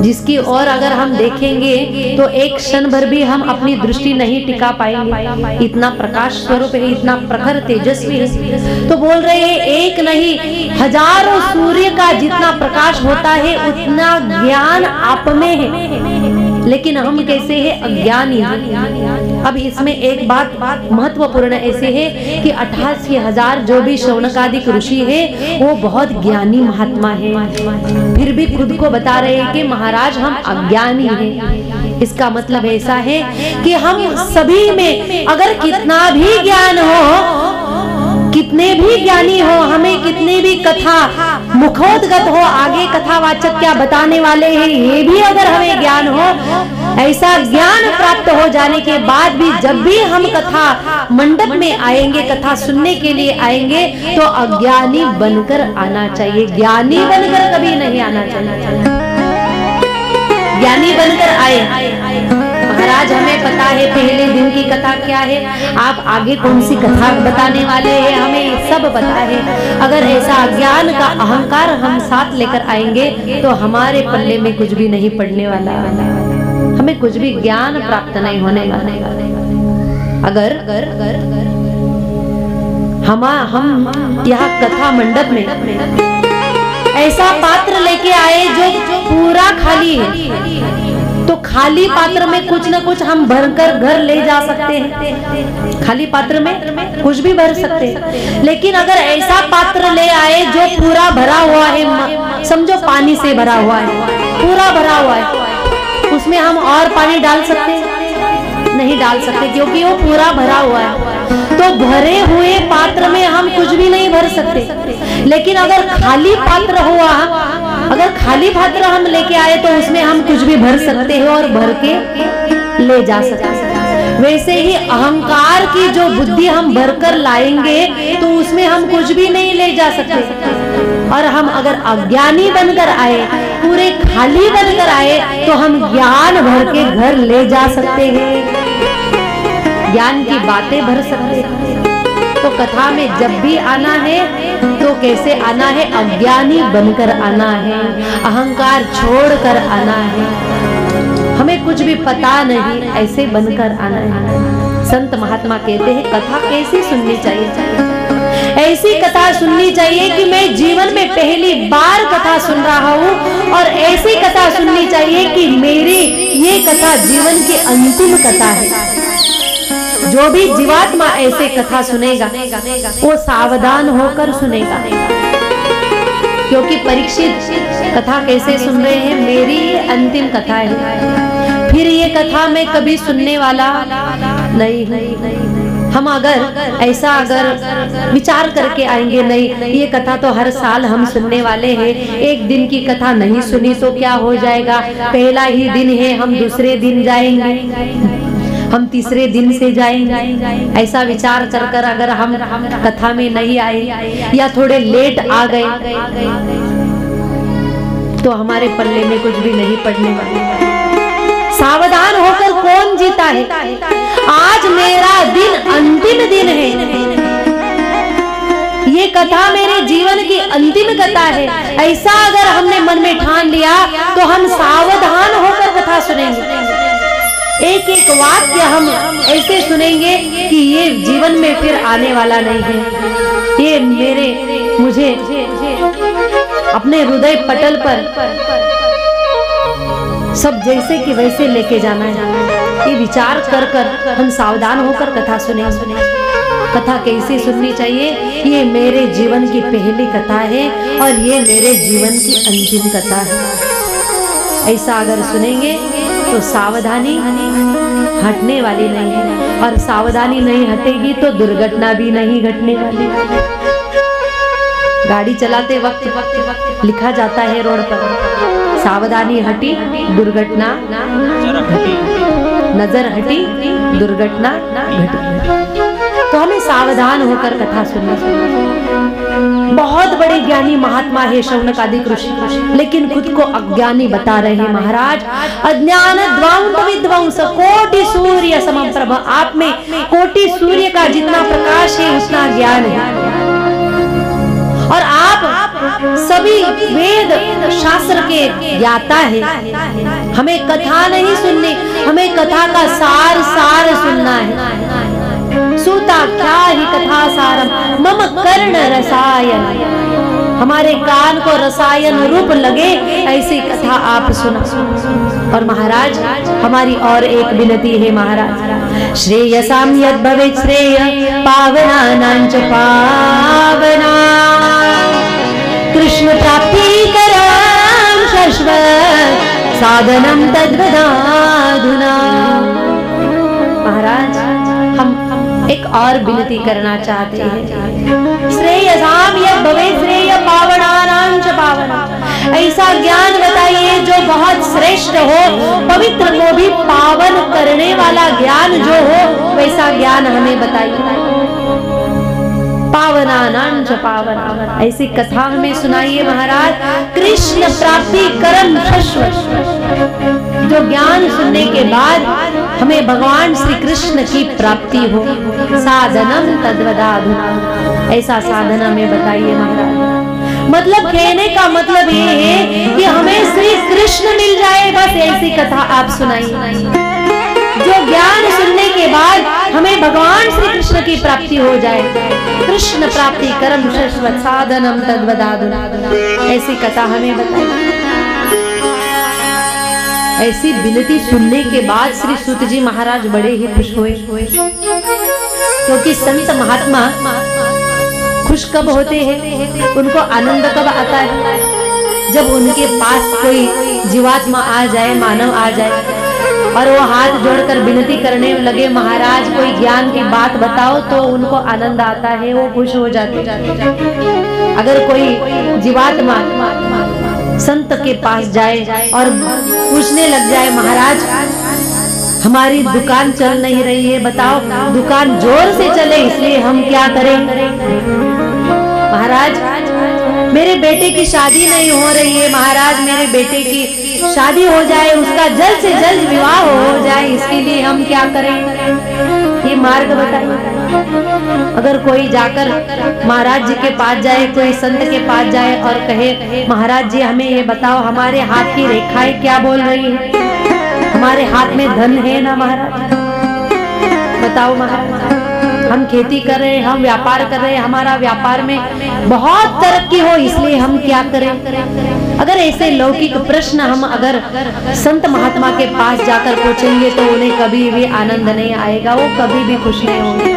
जिसकी ओर अगर हम देखेंगे तो एक क्षण भर भी हम अपनी दृष्टि नहीं टिका पाएंगे, इतना प्रकाश स्वरूप है, इतना प्रखर तेजस्वी है। तो बोल रहे हैं एक नहीं हजारों सूर्य का जितना प्रकाश होता है उतना ज्ञान आप में है, लेकिन हम कैसे हैं? अज्ञानी। अब इसमें एक बात महत्वपूर्ण ऐसे है कि 88,000 जो भी शौनकादिक ऋषि है वो बहुत ज्ञानी महात्मा है, फिर भी खुद को बता रहे हैं कि महाराज हम अज्ञानी हैं। इसका मतलब ऐसा है कि हम सभी में अगर कितना भी ज्ञान हो, कितने भी ज्ञानी हो, हमें कितने भी कथा मुखोद्गत हो, आगे कथावाचक क्या बताने वाले हैं ये भी अगर हमें ज्ञान हो, ऐसा ज्ञान प्राप्त हो जाने के बाद भी जब भी हम कथा मंडप में आएंगे, कथा सुनने के लिए आएंगे, तो अज्ञानी बनकर आना चाहिए, ज्ञानी बनकर कभी नहीं आना चाहिए। ज्ञानी बनकर आए। महाराज हमें पता है पहले दिन की कथा क्या है, आप आगे कौन सी कथा बताने वाले हैं हमें सब पता है। अगर ऐसा अज्ञान का अहंकार हम साथ लेकर आएंगे तो हमारे पल्ले में कुछ भी नहीं पड़ने वाला, हमें कुछ भी ज्ञान प्राप्त नहीं होने वाला। अगर हम यहाँ कथा मंडप में ऐसा पात्र लेके आए जो पूरा खाली है, तो खाली पात्र में कुछ न कुछ हम भरकर घर ले जा सकते हैं। खाली पात्र में कुछ भी भर सकते हैं, लेकिन अगर ऐसा पात्र ले आए जो पूरा भरा हुआ है, समझो पानी से भरा हुआ है, पूरा भरा हुआ है, उसमें हम और पानी डाल सकते हैं? नहीं डाल सकते, क्योंकि वो पूरा भरा हुआ है। तो भरे हुए पात्र में हम कुछ भी नहीं भर सकते। लेकिन अगर खाली पात्र हुआ, अगर खाली पात्र हम लेके आए तो उसमें हम कुछ भी भर सकते हैं और भर के ले जा सकते हैं। वैसे ही अहंकार की जो बुद्धि हम भरकर लाएंगे तो उसमें हम कुछ भी नहीं ले जा सकते। और हम अगर अज्ञानी बनकर आए, पूरे खाली बनकर आए, तो हम ज्ञान भर के घर ले जा सकते हैं, ज्ञान की बातें भर सकते हैं। तो कथा में जब भी आना है तो कैसे आना है? अज्ञानी बनकर आना है, अहंकार छोड़कर आना है, हमें कुछ भी पता नहीं ऐसे बनकर आना है। संत महात्मा कहते हैं कथा कैसी सुननी चाहिए? ऐसी कथा सुननी चाहिए कि मैं जीवन में पहली बार कथा सुन रहा हूँ, और ऐसी कथा सुननी चाहिए कि मेरी ये कथा जीवन की अंतिम कथा है। जो भी जीवात्मा ऐसे कथा सुनेगा वो सावधान होकर सुनेगा, क्योंकि परीक्षित कथा कैसे सुन रहे हैं? मेरी अंतिम कथा है, फिर ये कथा मैं कभी सुनने वाला नहीं। हम अगर ऐसा अगर विचार करके आएंगे, नहीं ये कथा तो हर साल हम सुनने वाले हैं, एक दिन की कथा नहीं सुनी तो क्या हो जाएगा, पहला ही दिन है, हम दूसरे दिन जाएंगे, हम तीसरे दिन से जाएंगे, ऐसा विचार कर कर अगर हम कथा में नहीं आए या थोड़े लेट आ गए तो हमारे पल्ले में कुछ भी नहीं पड़ने वाला। सावधान होकर कौन जीता है? आज मेरा दिन अंतिम दिन है, ये कथा मेरे जीवन की अंतिम कथा है, ऐसा अगर हमने मन में ठान लिया तो हम सावधान होकर कथा सुनेंगे। एक एक वाक्य हम ऐसे सुनेंगे कि ये जीवन में फिर आने वाला नहीं है, ये मुझे अपने हृदय पटल पर सब जैसे कि वैसे लेके जाना है। ये विचार कर कर हम सावधान होकर कथा सुने। कथा कैसे सुननी चाहिए? ये मेरे जीवन की पहली कथा है और ये मेरे जीवन की अंतिम कथा है। ऐसा अगर सुनेंगे तो सावधानी हटने वाली नहीं है, और सावधानी नहीं हटेगी तो दुर्घटना भी नहीं घटने वाली। गाड़ी चलाते वक्त लिखा जाता है रोड पर, सावधानी हटी दुर्घटना घटी, नजर हटी दुर्घटना घटी। तो हमें सावधान होकर कथा सुनना। बहुत बड़े ज्ञानी महात्मा है शौनकादिक ऋषि, लेकिन खुद को अज्ञानी बता रहे हैं महाराज। अज्ञान द्वांत विद्वांस कोटि सूर्य समप्रभ। आप में कोटि सूर्य का जितना प्रकाश है उतना ज्ञान है, और आप सभी वेद शास्त्र के ज्ञाता है। हमें कथा नहीं सुननी, हमें कथा का सार सार सुनना है। सूता क्या ही कथा सारम मम कर्ण रसायन। हमारे कान को रसायन रूप लगे ऐसी कथा आप सुना। और महाराज हमारी और एक विनती है महाराज, श्रेयसाम यद भवेत् श्रेय पावनानां च पावना, कृष्ण प्राप्ति कराम शाश्वत साधनम तद्वदाधुना। महाराज हम एक और विनती करना चाहते हैं, श्रेयसाम यद भवेत् श्रेय पावनानां च पावना। ऐसा ज्ञान बताइए जो बहुत श्रेष्ठ हो, पवित्र को भी पावन करने वाला ज्ञान जो हो, वैसा ज्ञान हमें बताइए। पावनानां च पावना, ऐसी कथा हमें सुनाइए महाराज। कृष्ण प्राप्ति करम शाश्वत, जो ज्ञान सुनने के बाद हमें भगवान श्री कृष्ण की प्राप्ति हो। साधनम तद्वदाधुना, ऐसा साधन हमें बताइए महाराज। मतलब कहने का मतलब ये है कि हमें श्री कृष्ण मिल जाए, बस ऐसी कथा आप सुनाइए। जो ज्ञान सुनने के बाद हमें भगवान श्री कृष्ण की प्राप्ति हो जाए। कृष्ण प्राप्ति करम शाश्वत साधनम तद्वदाधुना, ऐसी कथा हमें बताइए। ऐसी विनती सुनने के बाद श्री सूत जी महाराज बड़े ही खुश हुए, क्योंकि संत महात्मा खुश कब होते हैं? उनको आनंद कब आता है? जब उनके पास कोई जीवात्मा आ जाए, मानव आ जाए, और वो हाथ जोड़कर विनती करने लगे, महाराज कोई ज्ञान की बात बताओ, तो उनको आनंद आता है, वो खुश हो जाते। अगर कोई जीवात्मा संत के पास जाए और पूछने लग जाए, महाराज हमारी दुकान चल नहीं रही है, बताओ दुकान जोर से चले इसलिए हम क्या करें? महाराज मेरे बेटे की शादी नहीं हो रही है, महाराज मेरे बेटे की शादी हो जाए, उसका जल्द से जल्द विवाह हो जाए, इसके लिए हम क्या करें? ये मार्ग बताइए। अगर कोई जाकर महाराज जी के पास जाए, कोई संत के पास जाए और कहे, महाराज जी हमें ये बताओ हमारे हाथ की रेखाएं क्या बोल रही है? हमारे हाथ में धन है ना महाराज? बताओ महाराज, हम खेती कर रहे हैं, हम व्यापार कर रहे हैं, हमारा व्यापार में बहुत तरक्की हो, इसलिए हम क्या करें? अगर ऐसे लौकिक प्रश्न हम अगर संत महात्मा के पास जाकर पूछेंगे तो उन्हें कभी भी आनंद नहीं आएगा, वो कभी भी खुश नहीं होंगे।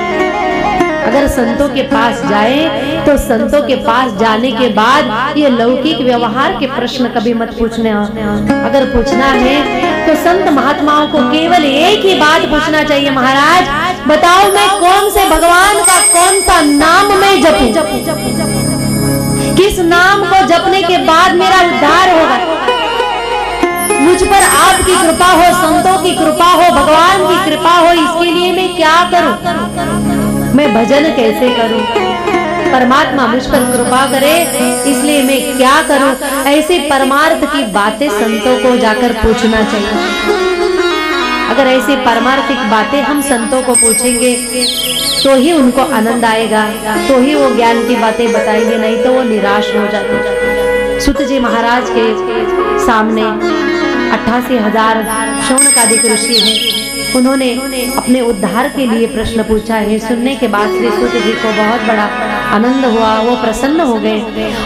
अगर संतों के पास जाए तो संतों के पास जाने के बाद ये लौकिक व्यवहार के प्रश्न कभी मत पूछने। अगर पूछना है तो संत महात्माओं को केवल एक ही बात पूछना चाहिए, महाराज बताओ मैं कौन से भगवान का कौन सा नाम मैं जपूं? किस नाम को जपने के बाद मेरा उद्धार होगा? मुझ पर आपकी कृपा हो, संतों की कृपा हो, भगवान की कृपा हो, इसके लिए मैं क्या करूं? मैं भजन कैसे करूं? परमात्मा मुझ पर कृपा करे, इसलिए मैं क्या करूं? ऐसे परमार्थ की बातें संतों को जाकर पूछना चाहिए। अगर ऐसी परमार्थिक बातें हम संतों को पूछेंगे तो ही उनको आनंद आएगा, तो ही वो ज्ञान की बातें बताएंगे, नहीं तो वो निराश हो जाते। सुत जी महाराज के सामने 88,000 शौनकादिक ऋषि हैं, उन्होंने अपने उद्धार के लिए प्रश्न पूछा है। सुनने के बाद श्री सूत जी को बहुत बड़ा आनंद हुआ, वो प्रसन्न हो गए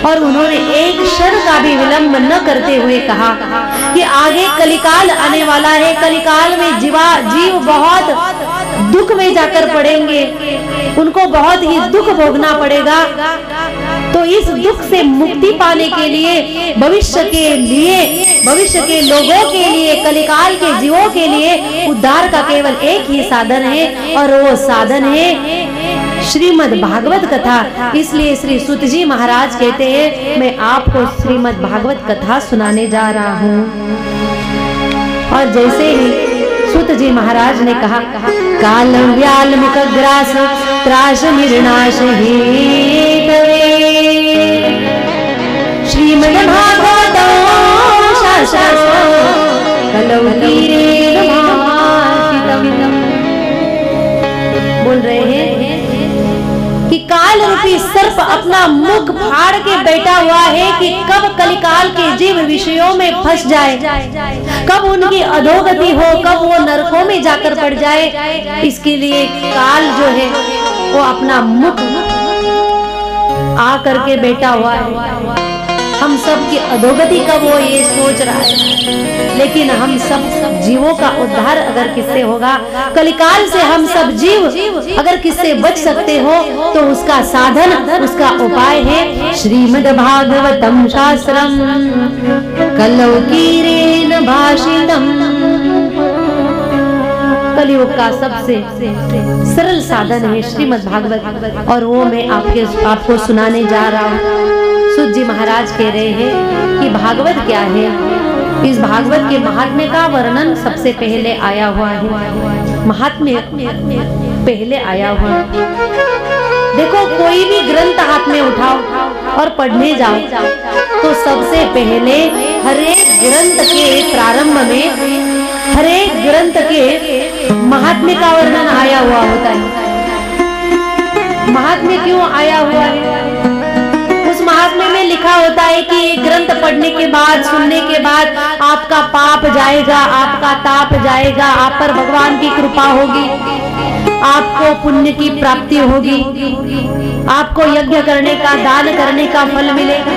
और उन्होंने एक क्षण का भी विलंब न करते हुए कहा कि आगे कलिकाल आने वाला है, कलिकाल में जीव बहुत दुख में जाकर पड़ेंगे, उनको बहुत ही दुख भोगना पड़ेगा। तो इस दुख से मुक्ति पाने के लिए भविष्य के लोगों के लिए, कलिकाल के जीवों के लिए उद्धार का केवल एक ही साधन है और वो साधन है श्रीमद् भागवत कथा। इसलिए श्री सूत जी महाराज कहते हैं मैं आपको श्रीमद् भागवत कथा सुनाने जा रहा हूँ। और जैसे ही सूत जी महाराज ने कहा काल व्याल मुख ग्रास त्रास निर्नाश हेतवे श्रीमद् भागवत शास्त्र कलौ कीरेण भाषितम्। बोल रहे हैं कि काल रूपी सर्प अपना मुख फाड़ के बैठा हुआ है कि कब कलिकाल के जीव विषयों में फंस जाए, कब उनकी अधोगति हो, कब वो नरकों में जाकर पड़ जाए। इसके लिए काल जो है वो अपना मुख आ करके बैठा हुआ है। हम सब की अधोगति कब हो ये सोच रहा है, लेकिन हम सब जीवों का उद्धार अगर किससे होगा, कलिकाल से हम सब जीव अगर किससे बच सकते हो तो उसका साधन, उसका उपाय है श्रीमद् भागवतम शास्त्रम कलौ कीरेण भाषितम्। कलियुग का सबसे सरल साधन है श्रीमद् भागवत और वो मैं आपको सुनाने जा रहा हूँ। सूत जी महाराज कह रहे हैं कि भागवत क्या है। इस भागवत के महात्म्य का वर्णन सबसे पहले आया हुआ है, महात्म्य पहले आया हुआ है। देखो कोई भी ग्रंथ हाथ में उठाओ और पढ़ने जाओ तो सबसे पहले हरेक ग्रंथ के प्रारंभ में हरेक ग्रंथ के महात्म्य का वर्णन आया हुआ होता है। महात्म्य क्यों आया हुआ है? उस महात्म्य में लिखा होता है कि ये ग्रंथ पढ़ने के बाद, सुनने के बाद आपका पाप जाएगा, आपका ताप जाएगा, आप पर भगवान की कृपा होगी, आपको पुण्य की प्राप्ति होगी, आपको यज्ञ करने का, दान करने का फल मिलेगा,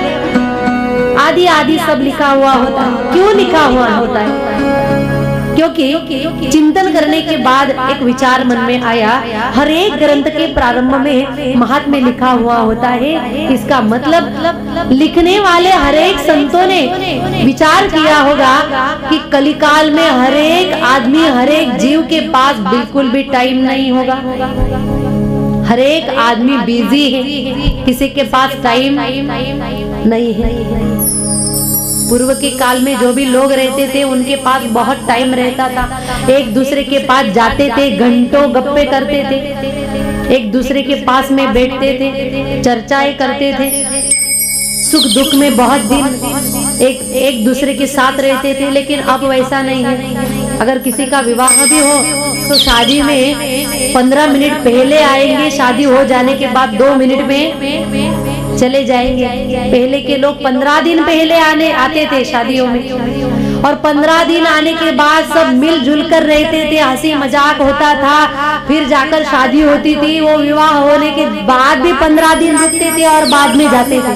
आदि आदि सब लिखा हुआ होता है। क्यों लिखा हुआ होता है? क्योंकि चिंतन करने के बाद एक विचार मन में आया, हर एक ग्रंथ के प्रारंभ में महात्म्य लिखा हुआ होता है। इसका मतलब लिखने वाले हर एक संतों ने विचार किया होगा कि कलिकाल में हर एक आदमी, हर एक जीव के पास बिल्कुल भी टाइम नहीं होगा। हर एक आदमी बिजी है, किसी के पास टाइम नहीं है। पूर्व के काल में जो भी लोग रहते थे उनके पास बहुत टाइम रहता था, एक दूसरे के पास जाते थे, घंटों गप्पे करते थे, एक दूसरे के पास में बैठते थे, चर्चाएं करते थे, सुख दुख में बहुत दिन एक दूसरे के साथ रहते थे। लेकिन अब वैसा नहीं है। अगर किसी का विवाह भी हो तो शादी में 15 मिनट पहले आएंगे, शादी हो जाने के बाद 2 मिनट में चले जाएंगे। पहले के लोग 15 दिन पहले आते थे शादियों में, और 15 दिन आने के बाद सब मिलजुल कर रहते थे, हंसी मजाक होता था, फिर जाकर शादी होती थी। वो विवाह होने के बाद भी 15 दिन रुकते थे और बाद में जाते थे।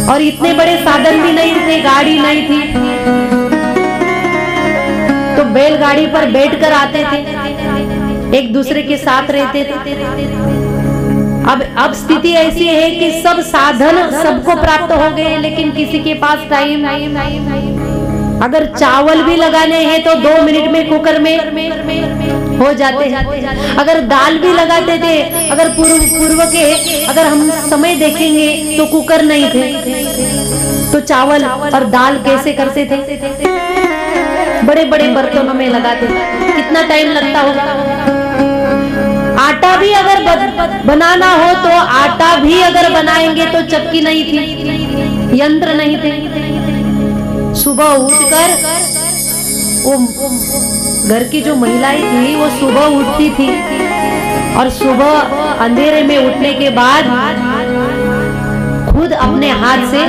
और इतने बड़े साधन भी नहीं थे, गाड़ी नहीं थी, तो बैलगाड़ी पर बैठकर आते थे, एक दूसरे के साथ रहते थे। अब स्थिति ऐसी है कि सब साधन सबको प्राप्त हो गए, लेकिन किसी के पास टाइम नहीं। अगर चावल भी लगाने हैं तो 2 मिनट में कुकर में हो जाते हैं। अगर दाल भी लगाते थे, अगर पूर्व के अगर हम समय देखेंगे तो कुकर नहीं थे, तो चावल और दाल कैसे करते थे? बड़े बड़े बर्तनों में लगाते थे। कितना टाइम लगता होगा? आटा भी अगर बनाना हो तो आटा भी अगर बनाएंगे तो चक्की नहीं थी, यंत्र नहीं थे। सुबह उठकर वो घर की जो महिलाएं थी वो सुबह उठती थी, और सुबह अंधेरे में उठने के बाद खुद अपने हाथ से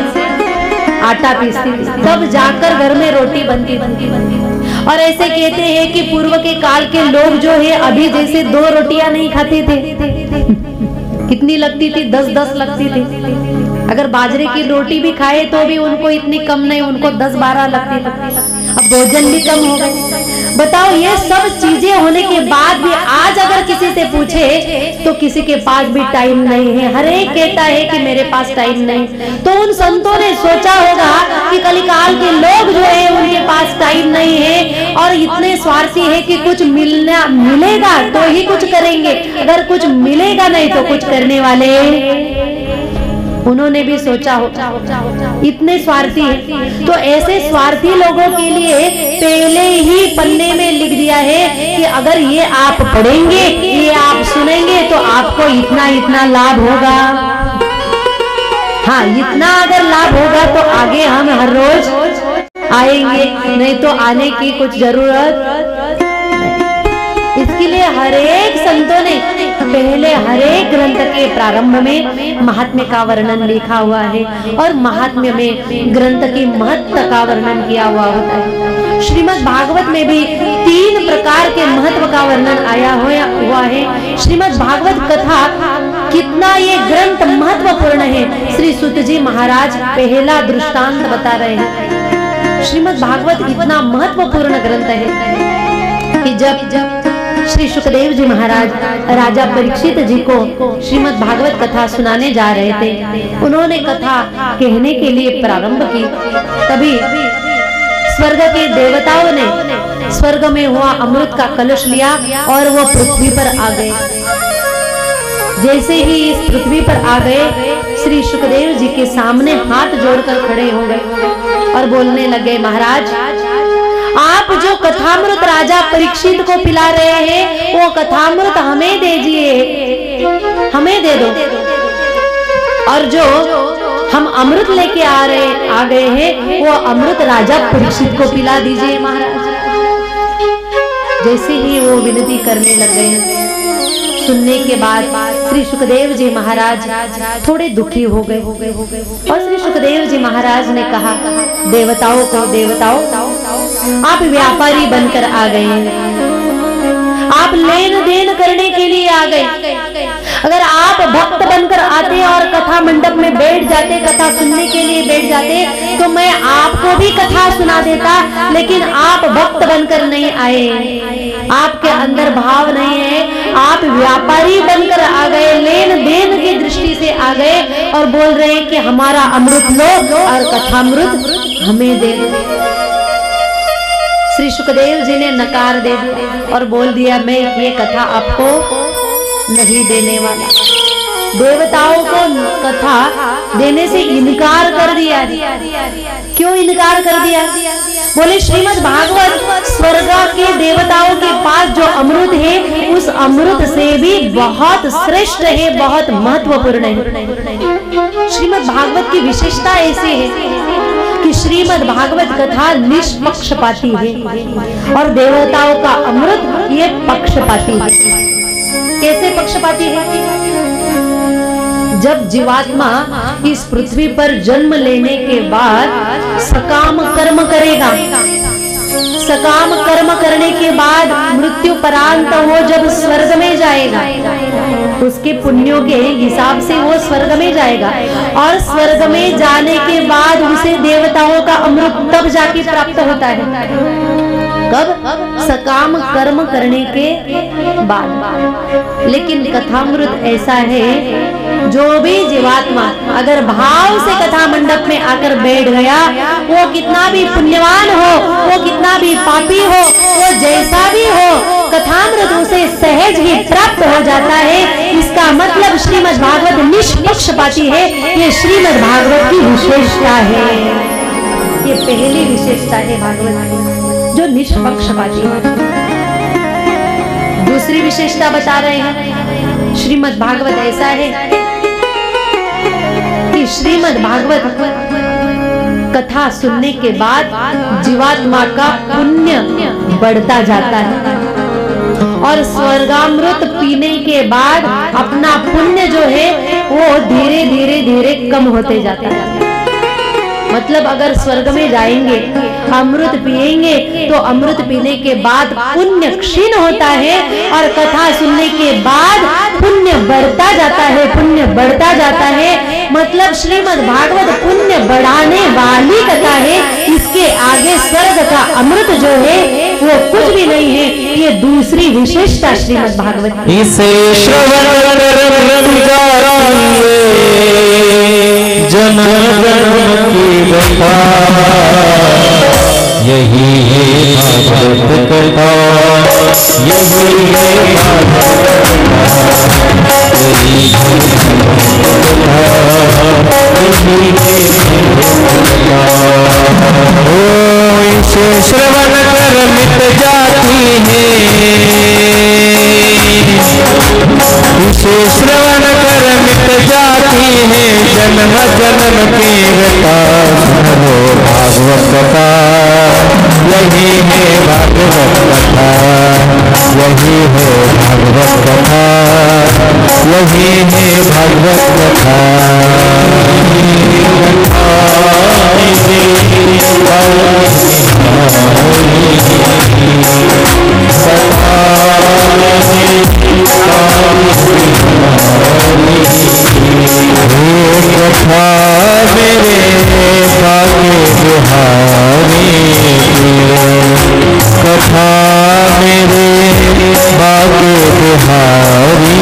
आटा पीसती थी, तब जाकर घर में रोटी बनती। और ऐसे कहते हैं कि पूर्व के काल के लोग जो है अभी जैसे 2 रोटियां नहीं खाते थे, कितनी लगती थी, 10-10 लगती थी। अगर बाजरे की रोटी भी खाए तो भी उनको इतनी कम नहीं, उनको 10-12 लगती थी। अब भोजन भी कम हो गए। बताओ, ये सब चीजें होने के बाद भी आज अगर किसी से पूछे तो किसी के पास भी टाइम नहीं है। हर एक कहता है कि मेरे पास टाइम नहीं। तो उन संतों ने सोचा होगा कि कलिकाल के लोग जो है उनके पास टाइम नहीं है और इतने स्वार्थी है कि कुछ मिलेगा तो ही कुछ करेंगे, अगर कुछ मिलेगा नहीं तो कुछ करने वाले उन्होंने भी सोचा होगा, इतने स्वार्थी है। तो ऐसे स्वार्थी लोगों के लिए पहले ही पन्ने में लिख दिया है कि अगर ये आप पढ़ेंगे, ये आप सुनेंगे तो आपको इतना इतना लाभ होगा। हाँ, इतना अगर लाभ होगा तो आगे हम हर रोज आएंगे, नहीं तो आने की कुछ जरूरत। इसके लिए हर एक संतों ने पहले हर एक ग्रंथ के प्रारंभ में महात्म्य का वर्णन लिखा हुआ है और महात्म्य में ग्रंथ की महत्व का वर्णन किया हुआ होता है। श्रीमद् भागवत में भी 3 प्रकार के महत्व का वर्णन आया हुआ है। श्रीमद् भागवत कथा कितना ये ग्रंथ महत्वपूर्ण है, श्री सुत जी महाराज पहला दृष्टांत बता रहे हैं। श्रीमद् भागवत इतना महत्वपूर्ण ग्रंथ है कि जब श्री सुखदेव जी महाराज राजा परीक्षित जी को श्रीमद् भागवत कथा सुनाने जा रहे थे, उन्होंने कथा कहने के लिए प्रारंभ की, तभी स्वर्ग के देवताओं ने स्वर्ग में हुआ अमृत का कलश लिया और वो पृथ्वी पर आ गए। जैसे ही इस पृथ्वी पर आ गए, श्री सुखदेव जी के सामने हाथ जोड़कर खड़े हो गए और बोलने लगे, महाराज आप जो कथामृत राजा परीक्षित को पिला रहे हैं वो कथामृत हमें दीजिए, हमें दे दो, और जो हम अमृत लेके आ गए हैं वो अमृत राजा परीक्षित को पिला दीजिए महाराज। जैसे ही वो विनती करने लग गए, सुनने के बाद श्री सुखदेव जी महाराज थोड़े दुखी हो गए और श्री सुखदेव जी महाराज ने कहा, देवताओं आप व्यापारी बनकर आ गए हैं, आप लेन देन करने के लिए आ गए। अगर आप भक्त बनकर आते और कथा मंडप में बैठ जाते, कथा सुनने के लिए बैठ जाते, तो मैं आपको भी कथा सुना देता, लेकिन आप भक्त बनकर नहीं आए, आपके अंदर भाव नहीं है, आप व्यापारी बनकर आ गए, लेन देन की दृष्टि से आ गए और बोल रहे हैं कि हमारा अमृत लो और कथामृत हमें दे दो। श्री सुखदेव जी ने नकार दे दिया और बोल दिया, मैं ये कथा आपको नहीं देने वाला। देवताओं को कथा देने से इनकार कर दिया। क्यों इनकार कर दिया? बोले श्रीमद् भागवत स्वर्ग के देवताओं के पास जो अमृत है उस अमृत से भी बहुत श्रेष्ठ है, बहुत महत्वपूर्ण है। श्रीमद् भागवत की विशेषता ऐसी है कि श्रीमद् भागवत कथा निष्पक्षपाती है और देवताओं का अमृत ये पक्षपाती है। कैसे पक्षपाती है? जब जीवात्मा इस पृथ्वी पर जन्म लेने के बाद सकाम कर्म करेगा, सकाम कर्म करने के बाद मृत्यु परांत वो जब स्वर्ग में जाएगा, उसके पुण्यों के हिसाब से वो स्वर्ग में जाएगा और स्वर्ग में जाने के बाद उसे देवताओं का अमृत तब जाके प्राप्त होता है। कब? सकाम कर्म करने के बाद। लेकिन कथामृत ऐसा है, जो भी जीवात्मा अगर भाव से कथा मंडप में आकर बैठ गया, वो कितना भी पुण्यवान हो, वो कितना भी पापी हो, वो जैसा भी हो, कथामृत उसे सहज ही प्राप्त हो जाता है। इसका मतलब श्रीमद् भागवत निष्पक्षपाती है। ये श्रीमद् भागवत की विशेषता है, ये पहली विशेषता है भागवत की, जो निष्पक्षपाती है। दूसरी विशेषता बता रहे हैं, श्रीमद् भागवत ऐसा है कि श्रीमद् भागवत कथा सुनने के बाद जीवात्मा का पुण्य बढ़ता जाता है और स्वर्गामृत पीने के बाद अपना पुण्य जो है वो धीरे धीरे धीरे कम होते जाता है। मतलब अगर स्वर्ग में जाएंगे, अमृत पिएंगे तो अमृत पीने के बाद पुण्य क्षीण होता है और कथा सुनने के बाद पुण्य बढ़ता जाता है, पुण्य बढ़ता जाता है। मतलब श्रीमद् भागवत पुण्य बढ़ाने वाली कथा है। इसके आगे स्वर्ग का अमृत जो है वो कुछ भी नहीं है। ये दूसरी विशेषता श्रीमद् भागवत की। इसे श्रवण जन्म जन्म की कथा, यही है भागवत कथा, यही है ओ इसे श्रवण कर मिट जाती है, इसे श्रवण कर मिट जाती है जन्म जन्म की व्यथा। सुनो भागवत कथा, यही है भागवत कथा, यही है भागवत कथा, यही है भागवत कथा। कथा मेरे बाके बिहारी, कथा मेरे बाके बिहारी,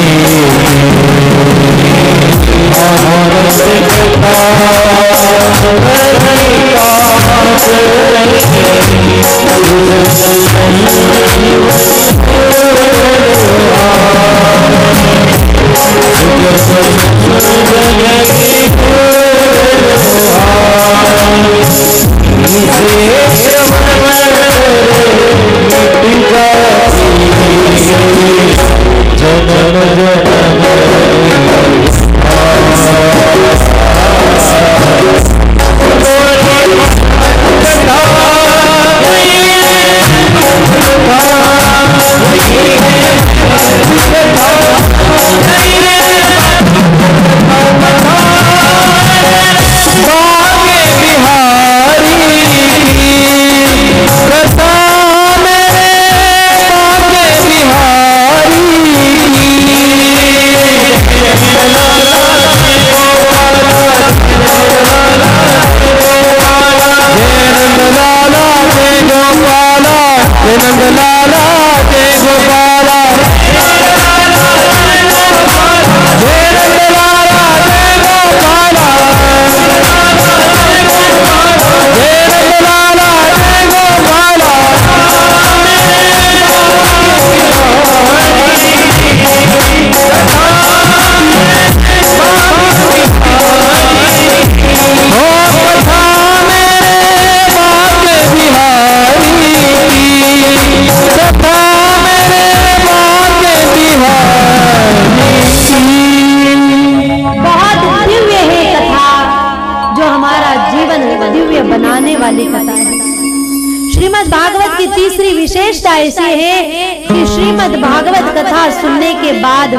विशेषता ऐसी है कि श्रीमद् भागवत कथा सुनने के बाद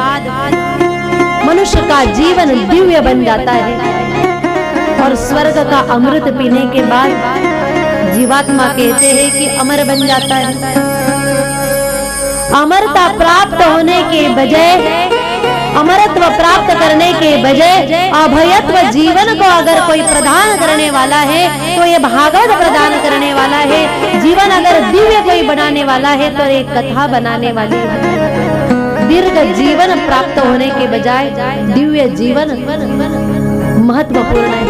मनुष्य का जीवन दिव्य बन जाता है और स्वर्ग का अमृत पीने के बाद जीवात्मा कहते हैं कि अमर बन जाता है। अमरता प्राप्त होने के बजाय, अमरत्व प्राप्त करने के बजाय अभयत्व जीवन को अगर कोई प्रदान करने वाला है तो ये भागवत प्रदान करने वाला है। जीवन अगर दिव्य कोई बनाने वाला है तो एक कथा बनाने वाली है। दीर्घ जीवन प्राप्त होने के बजाय दिव्य जीवन महत्वपूर्ण है।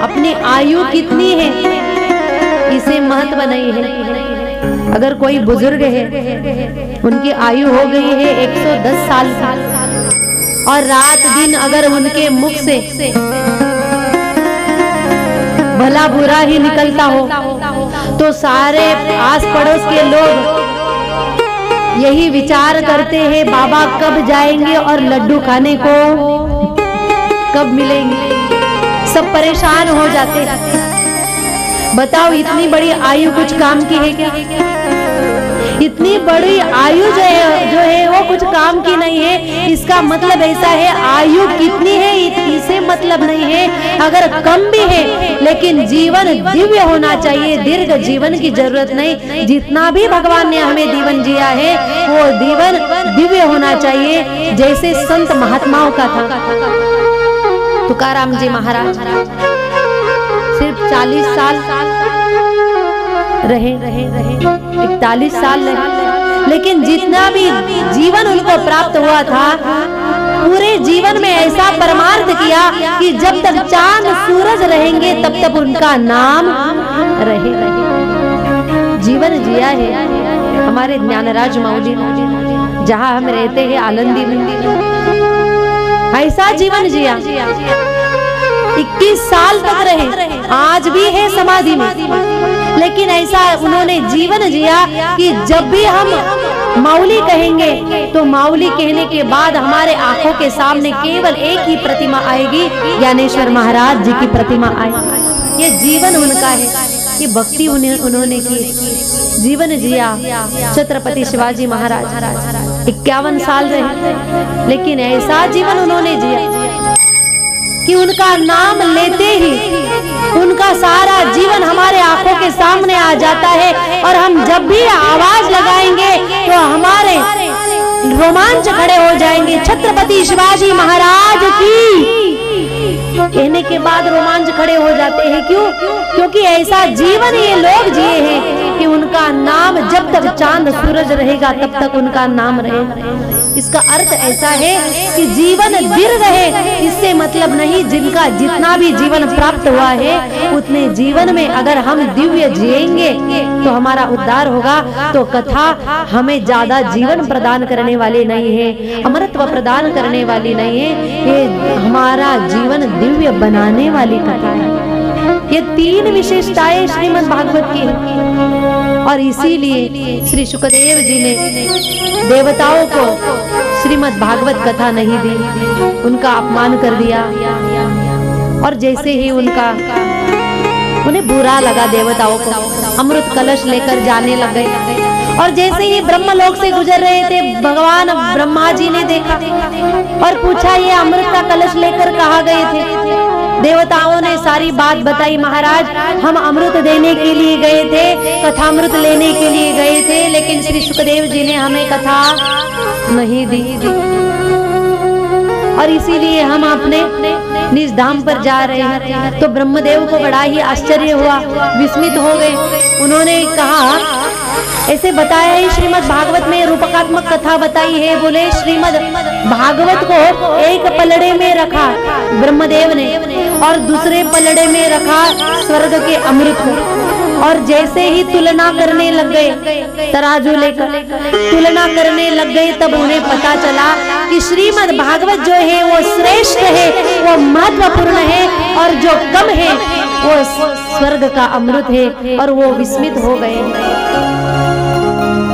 अपनी आयु कितनी है इसे महत्व नहीं है। अगर कोई बुजुर्ग है, उनकी आयु हो गई है 110 साल और रात दिन अगर उनके मुख से भला बुरा ही निकलता हो तो सारे आस पड़ोस के लोग यही विचार करते हैं बाबा कब जाएंगे और लड्डू खाने को कब मिलेंगे। सब परेशान हो जाते हैं। बताओ इतनी बड़ी आयु कुछ काम की है क्या? इतनी बड़ी आयु जो है वो कुछ काम की नहीं है। इसका मतलब ऐसा है, आयु कितनी है इससे मतलब नहीं है, अगर कम भी है लेकिन जीवन दिव्य होना चाहिए। दीर्घ जीवन की जरूरत नहीं, जितना भी भगवान ने हमें जीवन जिया है वो जीवन दिव्य होना चाहिए, जैसे संत महात्माओं का था। तुकाराम जी महाराज सिर्फ 40 साल रहे, 41 साल रहे, लेकिन जितना भी जीवन उनको प्राप्त हुआ था, पूरे जीवन में ऐसा परमार्थ किया कि जब तक चांद सूरज रहेंगे तब तक उनका नाम रहे। जीवन जिया है हमारे ज्ञानराज मौली, जहाँ हम रहते हैं आनंदी में, ऐसा जीवन जिया। 21 साल तक रहे, आज भी है समाधि में, लेकिन ऐसा उन्होंने जीवन जिया कि जब भी हम माउली कहेंगे तो माउली कहने के बाद हमारे आंखों के सामने केवल एक ही प्रतिमा आएगी, ज्ञानेश्वर महाराज जी की प्रतिमा आएगी। ये जीवन उनका है, ये भक्ति उन्होंने की, जीवन जिया। छत्रपति शिवाजी महाराज 51 साल रहे, लेकिन ऐसा जीवन उन्होंने जिया कि उनका नाम लेते ही उनका सारा जीवन हमारे आंखों के सामने आ जाता है, और हम जब भी आवाज लगाएंगे तो हमारे रोमांच खड़े हो जाएंगे। छत्रपति शिवाजी महाराज की कहने के बाद रोमांच खड़े हो जाते हैं। क्यों? क्योंकि ऐसा जीवन ये लोग जिए हैं कि उनका नाम जब तक चांद सूरज रहेगा तब तक उनका नाम रहेगा। इसका अर्थ ऐसा है कि जीवन दीर्घ है, इससे मतलब नहीं जिनका जितना भी जीवन प्राप्त हुआ है उतने जीवन में अगर हम दिव्य जिएंगे तो हमारा उद्धार होगा। तो कथा हमें ज्यादा जीवन प्रदान करने वाली नहीं है, अमरत्व प्रदान करने वाली नहीं है, ये हमारा जीवन दिव्य बनाने वाली कथा है। ये 3 विशेषताएं श्रीमद् भागवत की है, और इसीलिए श्री सुखदेव जी ने देवताओं को श्रीमद् भागवत कथा नहीं दी, उनका अपमान कर दिया। और जैसे ही उन्हें बुरा लगा, देवताओं को अमृत कलश लेकर जाने लग गए, और जैसे ही ब्रह्मलोक से गुजर रहे थे भगवान ब्रह्मा जी ने देखा और पूछा ये अमृत का कलश लेकर कहाँ गए थे। देवताओं ने सारी बात बताई, महाराज हम अमृत देने के लिए गए थे, कथामृत लेने के लिए गए थे, लेकिन श्री सुखदेव जी ने हमें कथा नहीं दी, और इसीलिए हम अपने निज धाम पर जा रहे हैं। तो ब्रह्मदेव को बड़ा ही आश्चर्य हुआ, विस्मित हो गए। उन्होंने कहा, ऐसे बताया है श्रीमद् भागवत में रूपकात्मक कथा बताई है। बोले श्रीमद् भागवत को एक पलड़े में रखा ब्रह्मदेव ने, और दूसरे पलड़े में रखा स्वर्ग के अमृत को, और जैसे ही तुलना करने लग गए, तराजू लेकर तुलना करने लग गए, तब उन्हें पता चला कि श्रीमद् भागवत जो है वो श्रेष्ठ है, वो महत्वपूर्ण है, और जो कम है वो स्वर्ग का अमृत है, और वो विस्मित हो गए।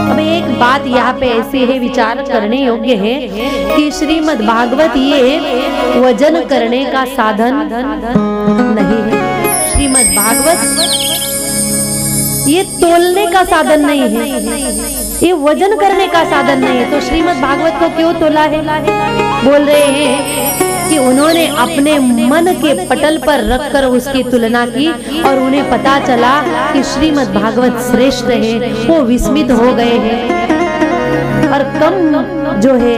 अब एक बात यहाँ पे ऐसे है, विचार करने योग्य है कि श्रीमद् भागवत ये वजन करने का साधन नहीं है। श्रीमद् भागवत ये तोलने का साधन नहीं है, ये वजन करने का साधन नहीं है। तो श्रीमद् भागवत को क्यों तोला है? बोल रहे हैं कि उन्होंने अपने मन के पटल पर रखकर उसकी तुलना की, और उन्हें पता चला कि श्रीमद् भागवत श्रेष्ठ है, वो विस्मित हो गए हैं। और कम जो है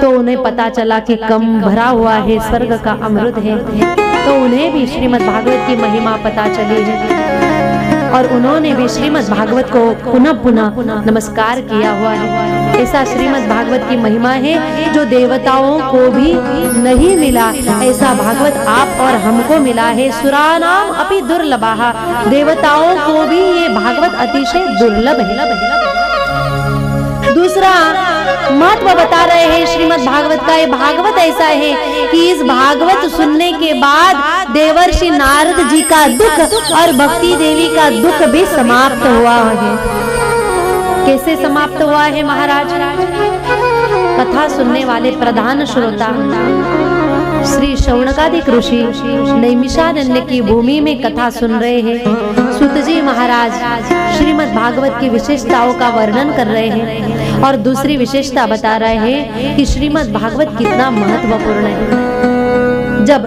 तो उन्हें पता चला कि कम भरा हुआ है, स्वर्ग का अमृत है, तो उन्हें भी श्रीमद् भागवत की महिमा पता चली है, और उन्होंने भी श्रीमद् भागवत को पुनः पुनः नमस्कार किया हुआ है। ऐसा श्रीमद् भागवत की महिमा है जो देवताओं को भी नहीं मिला, ऐसा भागवत आप और हमको मिला है। सुरानाम अपि दुर्लभः, देवताओं को भी ये भागवत अतिशय दुर्लभ है। दूसरा महत्व बता रहे हैं श्रीमद् भागवत का। ये भागवत ऐसा है कि इस भागवत सुनने के बाद देवर्षि नारद जी का दुख और भक्ति देवी का दुख भी समाप्त हुआ है। कैसे समाप्त हुआ है महाराज? कथा सुनने वाले प्रधान श्रोता श्री शौनकादिक ऋषि नैमिषारण्य की भूमि में कथा सुन रहे हैं। सूत जी महाराज श्रीमद् भागवत की विशेषताओं का वर्णन कर रहे हैं और दूसरी विशेषता बता रहे हैं कि श्रीमद् भागवत कितना महत्वपूर्ण है। जब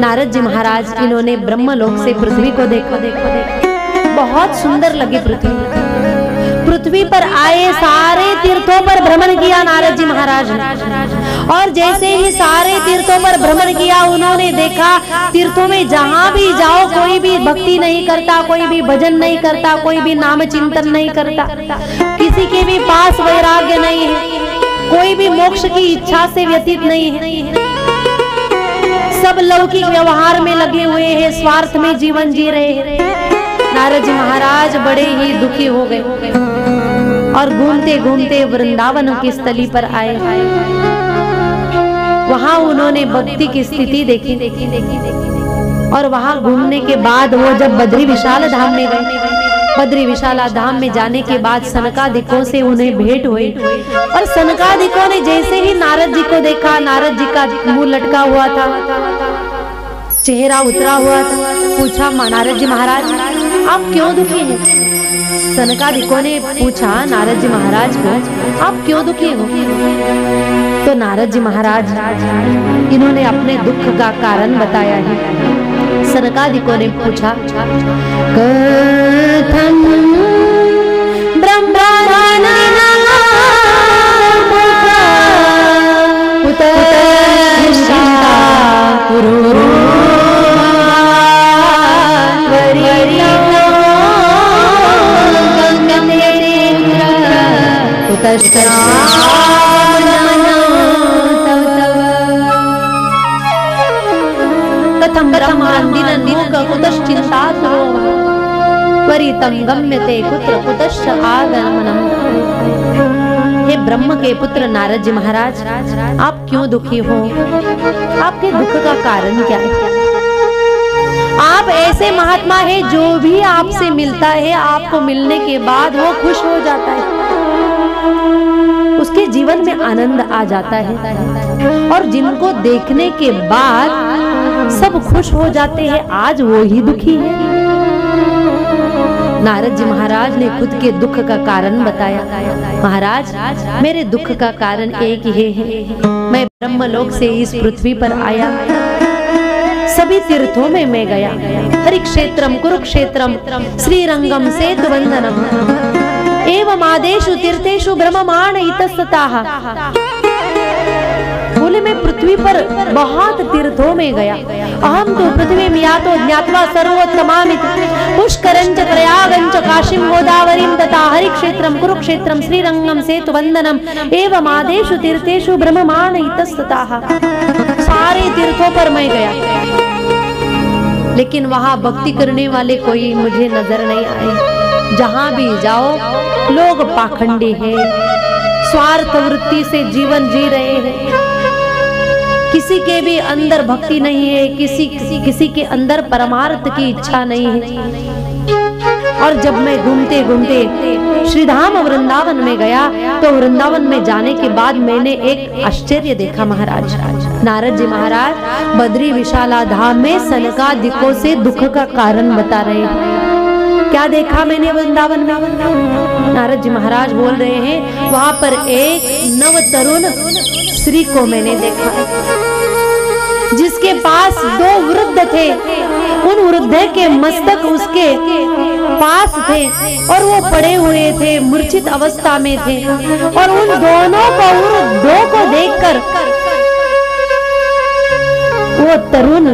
नारद जी महाराज इन्होंने ब्रह्मलोक से पृथ्वी को देखा, बहुत सुंदर लगी पृथ्वी पर आए, सारे तीर्थों पर भ्रमण किया नारद जी महाराज ने। और जैसे ही सारे तीर्थों पर भ्रमण किया, उन्होंने देखा तीर्थों में जहां भी जाओ कोई भी भक्ति नहीं करता, कोई भी भजन नहीं करता, कोई भी नाम चिंतन नहीं करता, किसी के भी पास वैराग्य नहीं है, कोई भी मोक्ष की इच्छा से व्यतीत नहीं है, सब लौकिक व्यवहार में लगे हुए हैं, स्वार्थ में जीवन जी रहे हैं। नारद जी महाराज बड़े ही दुखी हो गए और घूमते घूमते वृंदावन की स्थली पर आए। वहां उन्होंने भक्ति की स्थिति देखी और वहां घूमने के बाद वो जब बद्री विशाल धाम में गए, बद्री विशाला धाम में जाने के बाद सनकादिकों से उन्हें भेंट हुई और सनकादिकों ने जैसे ही नारद जी को देखा, नारद जी का मुंह लटका हुआ था, चेहरा उतरा हुआ था, पूछा नारद जी महाराज आप क्यों दुखी हैं? सनकादिकों ने पूछा नारद जी महाराज को आप क्यों दुखी हो? तो नारद जी महाराज इन्होंने अपने दुख का कारण बताया है। सनकादिकों ने पूछा कथं कथं त्वरितं गम्यते कुत्र कुतश्च आगमनम्। हे ब्रह्म के पुत्र नारद जी महाराज, आप क्यों दुखी हो? आपके दुख का कारण क्या है? आप ऐसे महात्मा है जो भी आपसे मिलता है, आपको मिलने के बाद वो खुश हो जाता है, उसके जीवन में आनंद आ जाता है और जिनको देखने के बाद सब खुश हो जाते हैं, आज वो ही दुखी है। नारद जी महाराज ने खुद के दुख का कारण बताया। महाराज मेरे दुख का कारण एक ही है, मैं ब्रह्मलोक से इस पृथ्वी पर आया, सभी तीर्थों में मैं गया, हरिक्षेत्रम कुरुक्षेत्रम श्रीरंगम सेतुबंधनम एवं आदेशु तीर्थेषु ब्रह्ममाण इतस्ततः। बोले मैं पृथ्वी पर बहुत तीर्थों में गया, अहम तो पृथ्वी में यातो ज्ञात्वा सर्वोत्तमामिति पुष्करंच प्रयागंच काशीं गोदावरीं तथा हरिक्षेत्रम कुरुक्षेत्रम श्रीरंगम सेतुबंधनम एवं आदेशु तीर्थेषु ब्रह्ममाण इतस्ततः। सारे तीर्थों पर मैं गया, लेकिन वहां भक्ति करने वाले कोई मुझे नजर नहीं आए। जहां भी जाओ लोग पाखंडी हैं, स्वार्थ वृत्ति से जीवन जी रहे हैं, किसी के भी अंदर भक्ति नहीं है, किसी के अंदर परमार्थ की इच्छा नहीं है। और जब मैं घूमते घूमते श्रीधाम वृंदावन में गया, तो वृंदावन में जाने के बाद मैंने एक आश्चर्य देखा। महाराज नारद जी महाराज बद्री विशाला धाम में सनकादिकों से दुख का कारण बता रहे हैं। क्या देखा मैंने वृंदावन में? नारद जी महाराज बोल रहे हैं वहां पर एक नव तरुण स्त्री को मैंने देखा, जिसके पास दो वृद्ध थे, उन वृद्ध के मस्तक उसके पास थे और वो पड़े हुए थे, मूर्छित अवस्था में थे। और उन दोनों को देखकर वो तरुण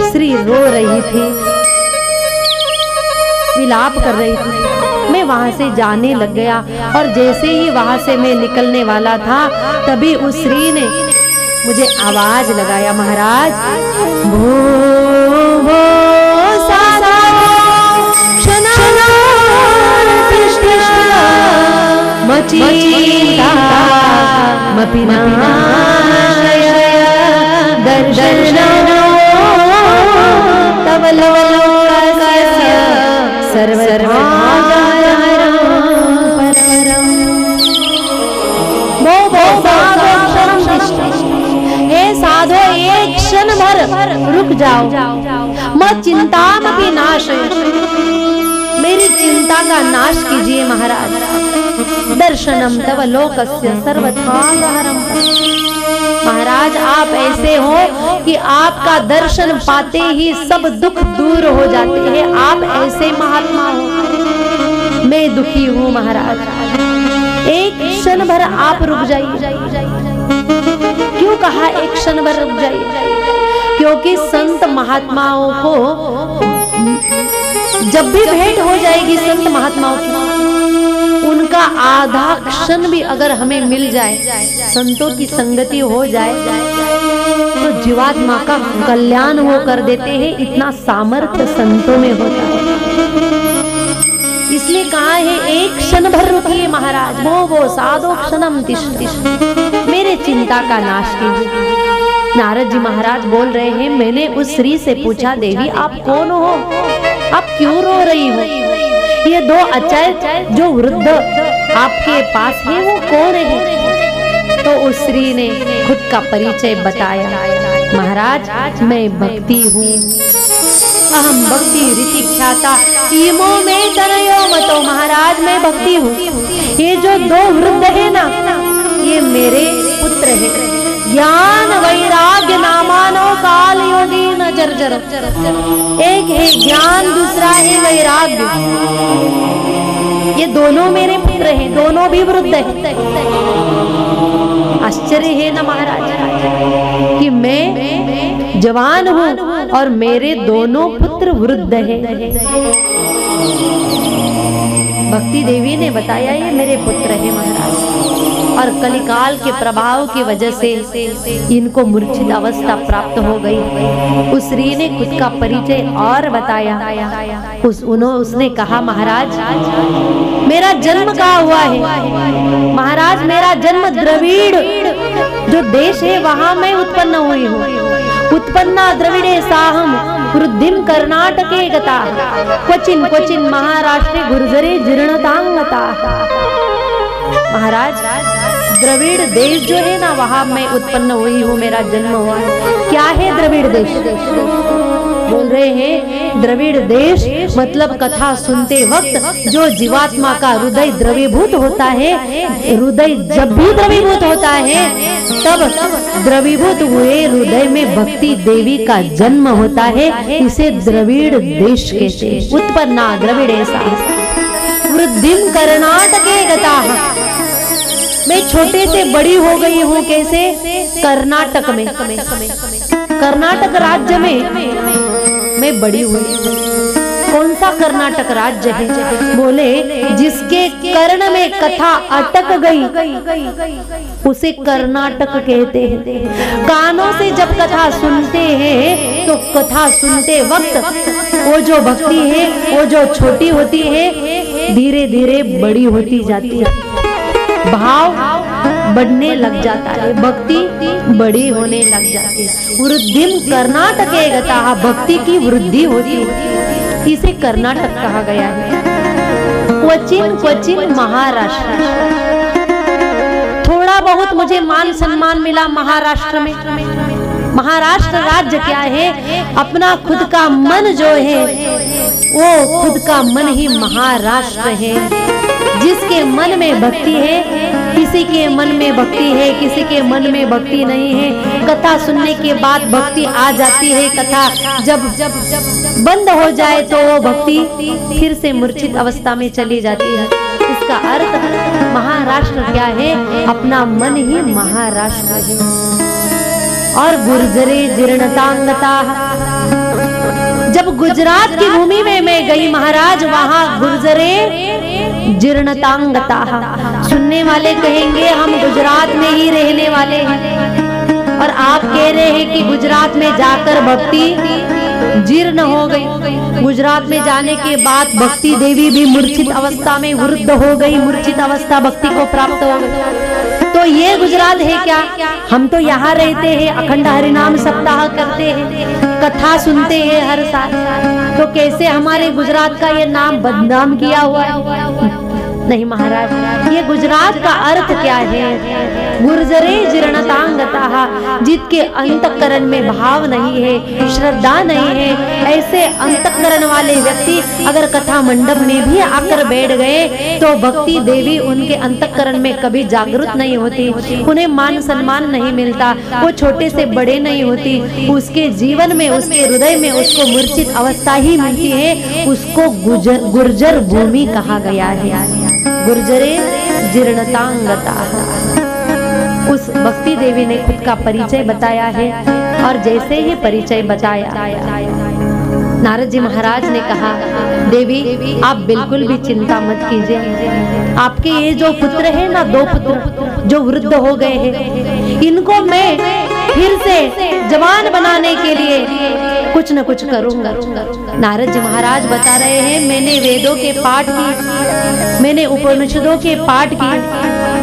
स्त्री रो रही थी, विलाप कर रही थी। मैं वहां से जाने लग गया और जैसे ही वहां से मैं निकलने वाला था, तभी उस स्त्री ने मुझे आवाज लगाया, महाराज भो भो सारा मचिंता मपिनाशय दर्शनो तव लोकस्य सर्वधारं परम। हे साधो एक क्षण भर रुक जाओ। मत चिंतामपि नाशय, मेरी चिंता का नाश कीजिए महाराज। दर्शनम तव लोकस्य सर्वथा गहनम। महाराज आप ऐसे हो कि आपका दर्शन पाते ही सब दुख दूर हो जाते हैं। आप ऐसे महात्मा हो, मैं दुखी हूँ महाराज। एक क्षण भर आप रुक जाइए। क्यों कहा एक क्षण भर रुक जाइए? क्योंकि संत महात्माओं को जब भी भेंट हो जाएगी संत महात्माओं की, उनका आधा क्षण भी अगर हमें मिल जाए, संतों की संगति हो जाए, तो जीवात्मा का कल्याण वो कर देते हैं। इतना सामर्थ्य संतों में होता है। इसलिए कहा है एक क्षण भर रुकिए महाराज। वो साधो क्षणम तिष्ठ, मेरे चिंता का नाश कीजिए। नारद जी महाराज बोल रहे हैं, मैंने उस स्त्री से पूछा, देवी आप कौन हो, आप क्यों रो रही हो? ये दो अचर जो वृद्ध आपके पास है वो कौन है? तो उस स्त्री ने खुद का परिचय बताया, महाराज मैं भक्ति हूँ, अहम भक्ति रीति ख्याता इमो में तनयो मतो। महाराज मैं भक्ति हूँ। ये जो दो वृद्ध है ना, ये मेरे पुत्र है। ज्ञान वैराग्य नामानो काल योगी न जर्जर। एक है ज्ञान, दूसरा है वैराग्य। ये दोनों मेरे पुत्र हैं, दोनों भी वृद्ध हैं। आश्चर्य है ना महाराज कि मैं जवान हूँ और मेरे दोनों पुत्र वृद्ध हैं। भक्ति देवी ने बताया ये मेरे पुत्र हैं महाराज, और कलिकाल के प्रभाव की वजह से इनको मूर्छित अवस्था प्राप्त हो गई। उस स्त्री ने खुद का परिचय और बताया। उसने कहा, महाराज मेरा जन्म कहाँ हुआ है? महाराज मेरा जन्म द्रविड़ जो देश है वहां मैं उत्पन्न हुई हूँ। उत्पन्ना द्रविड़े साहम वृद्धिम कर्नाटके गता, क्वचिन क्वचिन महाराष्ट्रे गुर्जरे जीर्णतांगता। महाराज द्रविड़ देश जो है ना वहां मैं उत्पन्न हुई हूँ, मेरा जन्म हुआ है। क्या है द्रविड़ देश? बोल रहे हैं द्रविड़ देश मतलब कथा सुनते वक्त जो जीवात्मा का हृदय द्रवीभूत होता है, हृदय जब भी द्रवीभूत होता है तब द्रवीभूत हुए हृदय में भक्ति देवी का जन्म होता है। इसे द्रविड़ देश कहते हैं। उत्पन्ना द्रविड़े सा वृद्धिम कर्नाटके गता। मैं छोटे से बड़ी हो गई हूँ। कैसे? कर्नाटक में, कर्नाटक राज्य में मैं बड़ी हुई। कौन सा कर्नाटक राज्य है? बोले जिसके कर्ण में कथा अटक गई उसे कर्नाटक कहते हैं। कानों से जब कथा सुनते हैं तो कथा सुनते वक्त वो जो भक्ति है वो जो छोटी होती है धीरे धीरे बड़ी होती जाती है, भाव बढ़ने लग जाता है, भक्ति बड़ी होने लग जाती है। वृद्धिम कर्नाटके गता, भक्ति की वृद्धि होती है, इसे कर्नाटक कहा गया है। क्वचिन क्वचिन महाराष्ट्र, थोड़ा बहुत मुझे मान सम्मान मिला महाराष्ट्र में। महाराष्ट्र राज्य क्या है? अपना खुद का मन जो है वो खुद का मन ही महाराष्ट्र है। जिसके मन में भक्ति है, किसी के मन में भक्ति है, किसी के मन में भक्ति नहीं है। कथा सुनने के बाद भक्ति आ जाती है, कथा जब बंद हो जाए तो वो भक्ति फिर से मूर्छित अवस्था में चली जाती है। इसका अर्थ महाराष्ट्र क्या है? अपना मन ही महाराष्ट्र है। और गुर्जरे जीर्णतांगता, जब गुजरात की भूमि में मैं गई महाराज, वहां गुर्जरे जीर्णतांगता। सुनने वाले कहेंगे हम गुजरात में ही रहने वाले हैं, और आप कह रहे हैं कि गुजरात में जाकर भक्ति जीर्ण हो गई। गुजरात में जाने के बाद भक्ति देवी भी मूर्छित अवस्था में वृद्ध हो गई, मूर्छित अवस्था भक्ति को प्राप्त हो गई। तो ये गुजरात है क्या? हम तो यहाँ रहते हैं, अखंड हरिनाम सप्ताह करते हैं, कथा सुनते हैं हर साल, तो कैसे हमारे गुजरात का ये नाम बदनाम किया हुआ है? नहीं महाराज, ये गुजरात का अर्थ क्या है? गुर्जरे जीर्णतांगताः, जिसके अंतःकरण में भाव नहीं है, श्रद्धा नहीं है, ऐसे अंतःकरण वाले व्यक्ति अगर कथा मंडप में भी आकर बैठ गए तो भक्ति देवी उनके अंतःकरण में कभी जागृत नहीं होती, उन्हें मान सम्मान नहीं मिलता, वो छोटे से बड़े नहीं होती, उसके जीवन में, उसके हृदय में उसको मूर्छित अवस्था ही मिलती है। उसको गुर्जर भूमि कहा गया है। गुर्जरे जीर्णतांगताः। उस भक्ति देवी ने खुद का परिचय बताया है और जैसे ही परिचय बताया नारद जी महाराज ने कहा, देवी आप बिल्कुल भी चिंता मत कीजिए, आपके ये जो पुत्र है ना, 2 पुत्र जो वृद्ध हो गए हैं, इनको मैं फिर से जवान बनाने के लिए कुछ न कुछ करूंगा। नारद जी महाराज बता रहे हैं, मैंने वेदों के पाठ किए, मैंने उपनिषदों के पाठ किए,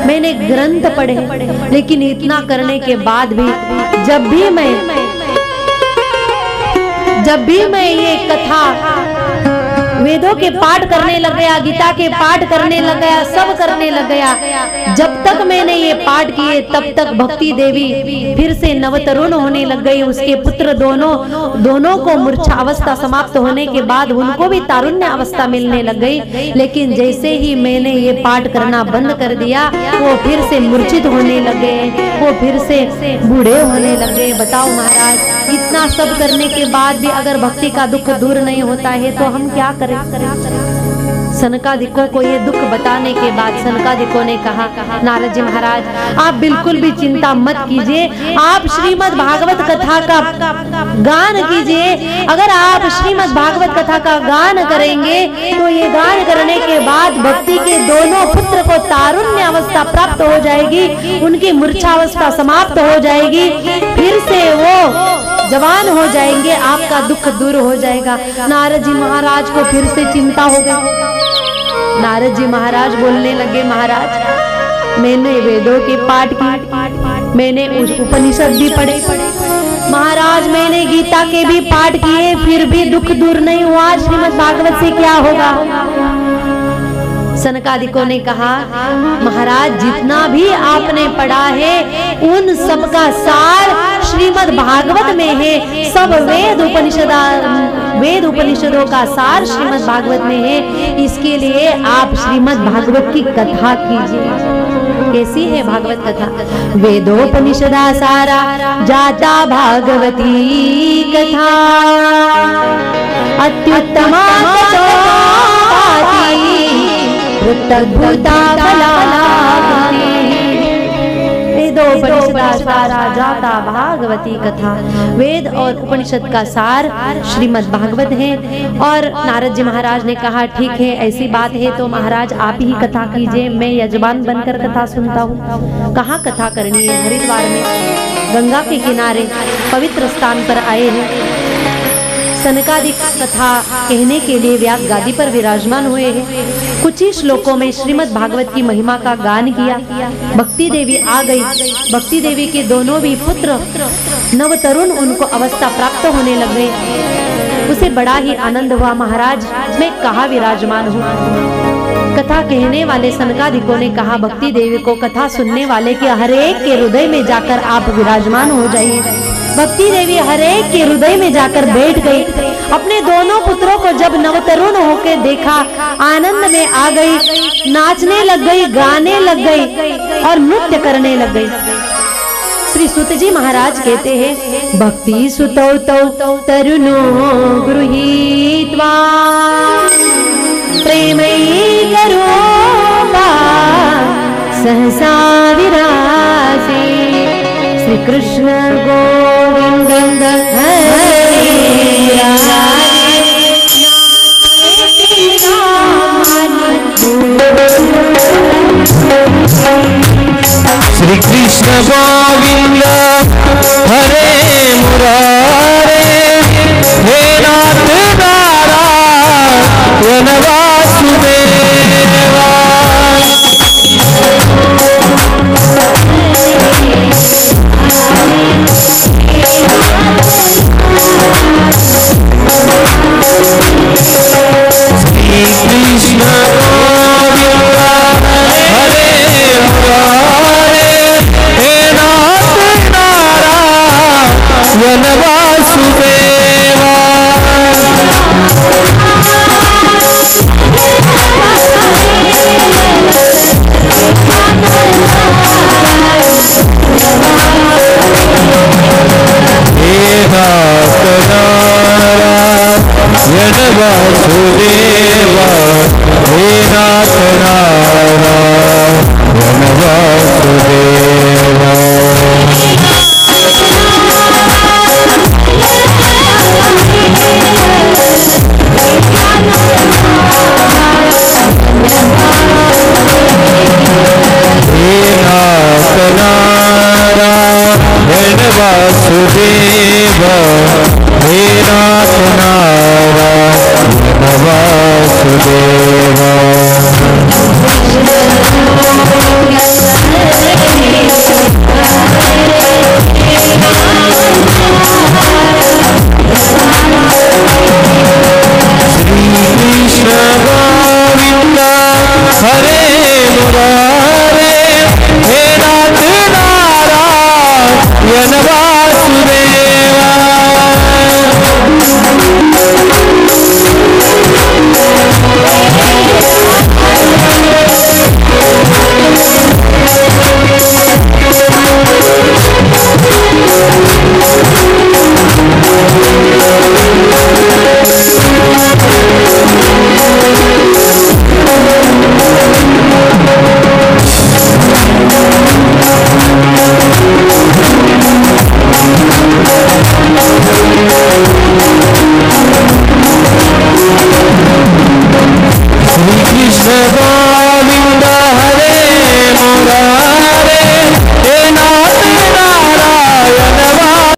मैंने ग्रंथ पढ़े, लेकिन इतना करने के बाद भी जब भी मैं ये कथा वेदों के पाठ करने लग गया, गीता के पाठ करने लग गया, सब करने लग गया, जब तक मैंने ये पाठ किए तब तक भक्ति देवी फिर से नवतरुण होने लग गई। उसके पुत्र दोनों को मूर्छा अवस्था समाप्त होने के बाद उनको भी तारुण्य अवस्था मिलने लग गई, लेकिन जैसे ही मैंने ये पाठ करना बंद कर दिया वो फिर से मूर्छित होने लगे, वो फिर से बूढ़े होने लगे। बताओ महाराज, इतना सब करने के बाद भी अगर भक्ति का दुख दूर नहीं होता है तो हम क्या करें? सनकादिकों को ये दुख बताने के बाद सनकादिकों ने कहा, नारद जी महाराज आप बिल्कुल भी चिंता मत कीजिए, आप श्रीमद् भागवत कथा का गान कीजिए। अगर आप श्रीमद् भागवत कथा का गान करेंगे तो ये गान करने के बाद भक्ति के दोनों पुत्र को तारुण्य अवस्था प्राप्त हो जाएगी, उनकी मूर्छावस्था समाप्त हो जाएगी, फिर से वो जवान हो जाएंगे, आपका दुख दूर हो जाएगा। नारद जी महाराज को फिर से चिंता हो गई। नारद जी महाराज बोलने लगे, महाराज मैंने वेदों के पाठ किए, मैंने उपनिषद भी पढ़े, महाराज मैंने गीता के भी पाठ किए, फिर भी दुख दूर नहीं हुआ, श्रीमद् भागवत से क्या होगा? सनकादिकों ने कहा, महाराज जितना भी आपने पढ़ा है उन सब का सार श्रीमद् भागवत में है, सब वेद उपनिषदों का सार श्रीमद् भागवत में है, इसके लिए आप श्रीमद् भागवत की कथा कीजिए। कैसी है भागवत कथा? वेदोपनिषदा सारा जाता भागवती कथा, अत्युत्तमा वृत्तद्भुता फलानि। वेदोपनिषदा सारा जाता भागवती कथा, वेद और उपनिषद का सार श्रीमद् भागवत है। और नारद जी महाराज ने कहा, ठीक है ऐसी बात है तो महाराज आप ही कथा कीजिए, मैं यजमान बनकर कथा सुनता हूँ। कहाँ कथा करनी है? हरिद्वार में गंगा के किनारे पवित्र स्थान पर आए हैं। सनकादिक कथा कहने के लिए व्यास गादी पर विराजमान हुए हैं। कुछ ही श्लोकों में श्रीमद् भागवत की महिमा का गान किया। भक्ति देवी आ गई। भक्ति देवी के दोनों भी पुत्र नवतरुण उनको अवस्था प्राप्त होने लग गई। उसे बड़ा ही आनंद हुआ, महाराज मैं कहाँ विराजमान हूँ? कथा कहने वाले सनकादिकों ने कहा, भक्ति देवी को कथा सुनने वाले के हरेक के हृदय में जाकर आप विराजमान हो जाइए। भक्ति देवी हरेक के हृदय में जाकर बैठ गई। अपने दोनों पुत्रों को जब नवतरुण होकर देखा, आनंद में आ गई, नाचने लग गई, गाने लग गई और नृत्य करने लग गई। श्री सुत जी महाराज कहते हैं, भक्ति सुतौ तौ तरुणो गृहीत्वा प्रेमैकरूपा सहसा विरासे। श्री कृष्ण गोविंद हरे श्री कृष्ण गोविंद हरे मुरारे, हे नाथ नारायण वासुदेवा। श्री कृष्ण गोविंद हरे मुरारे, वासुदेव हे नाथ नारायण वासुदेव।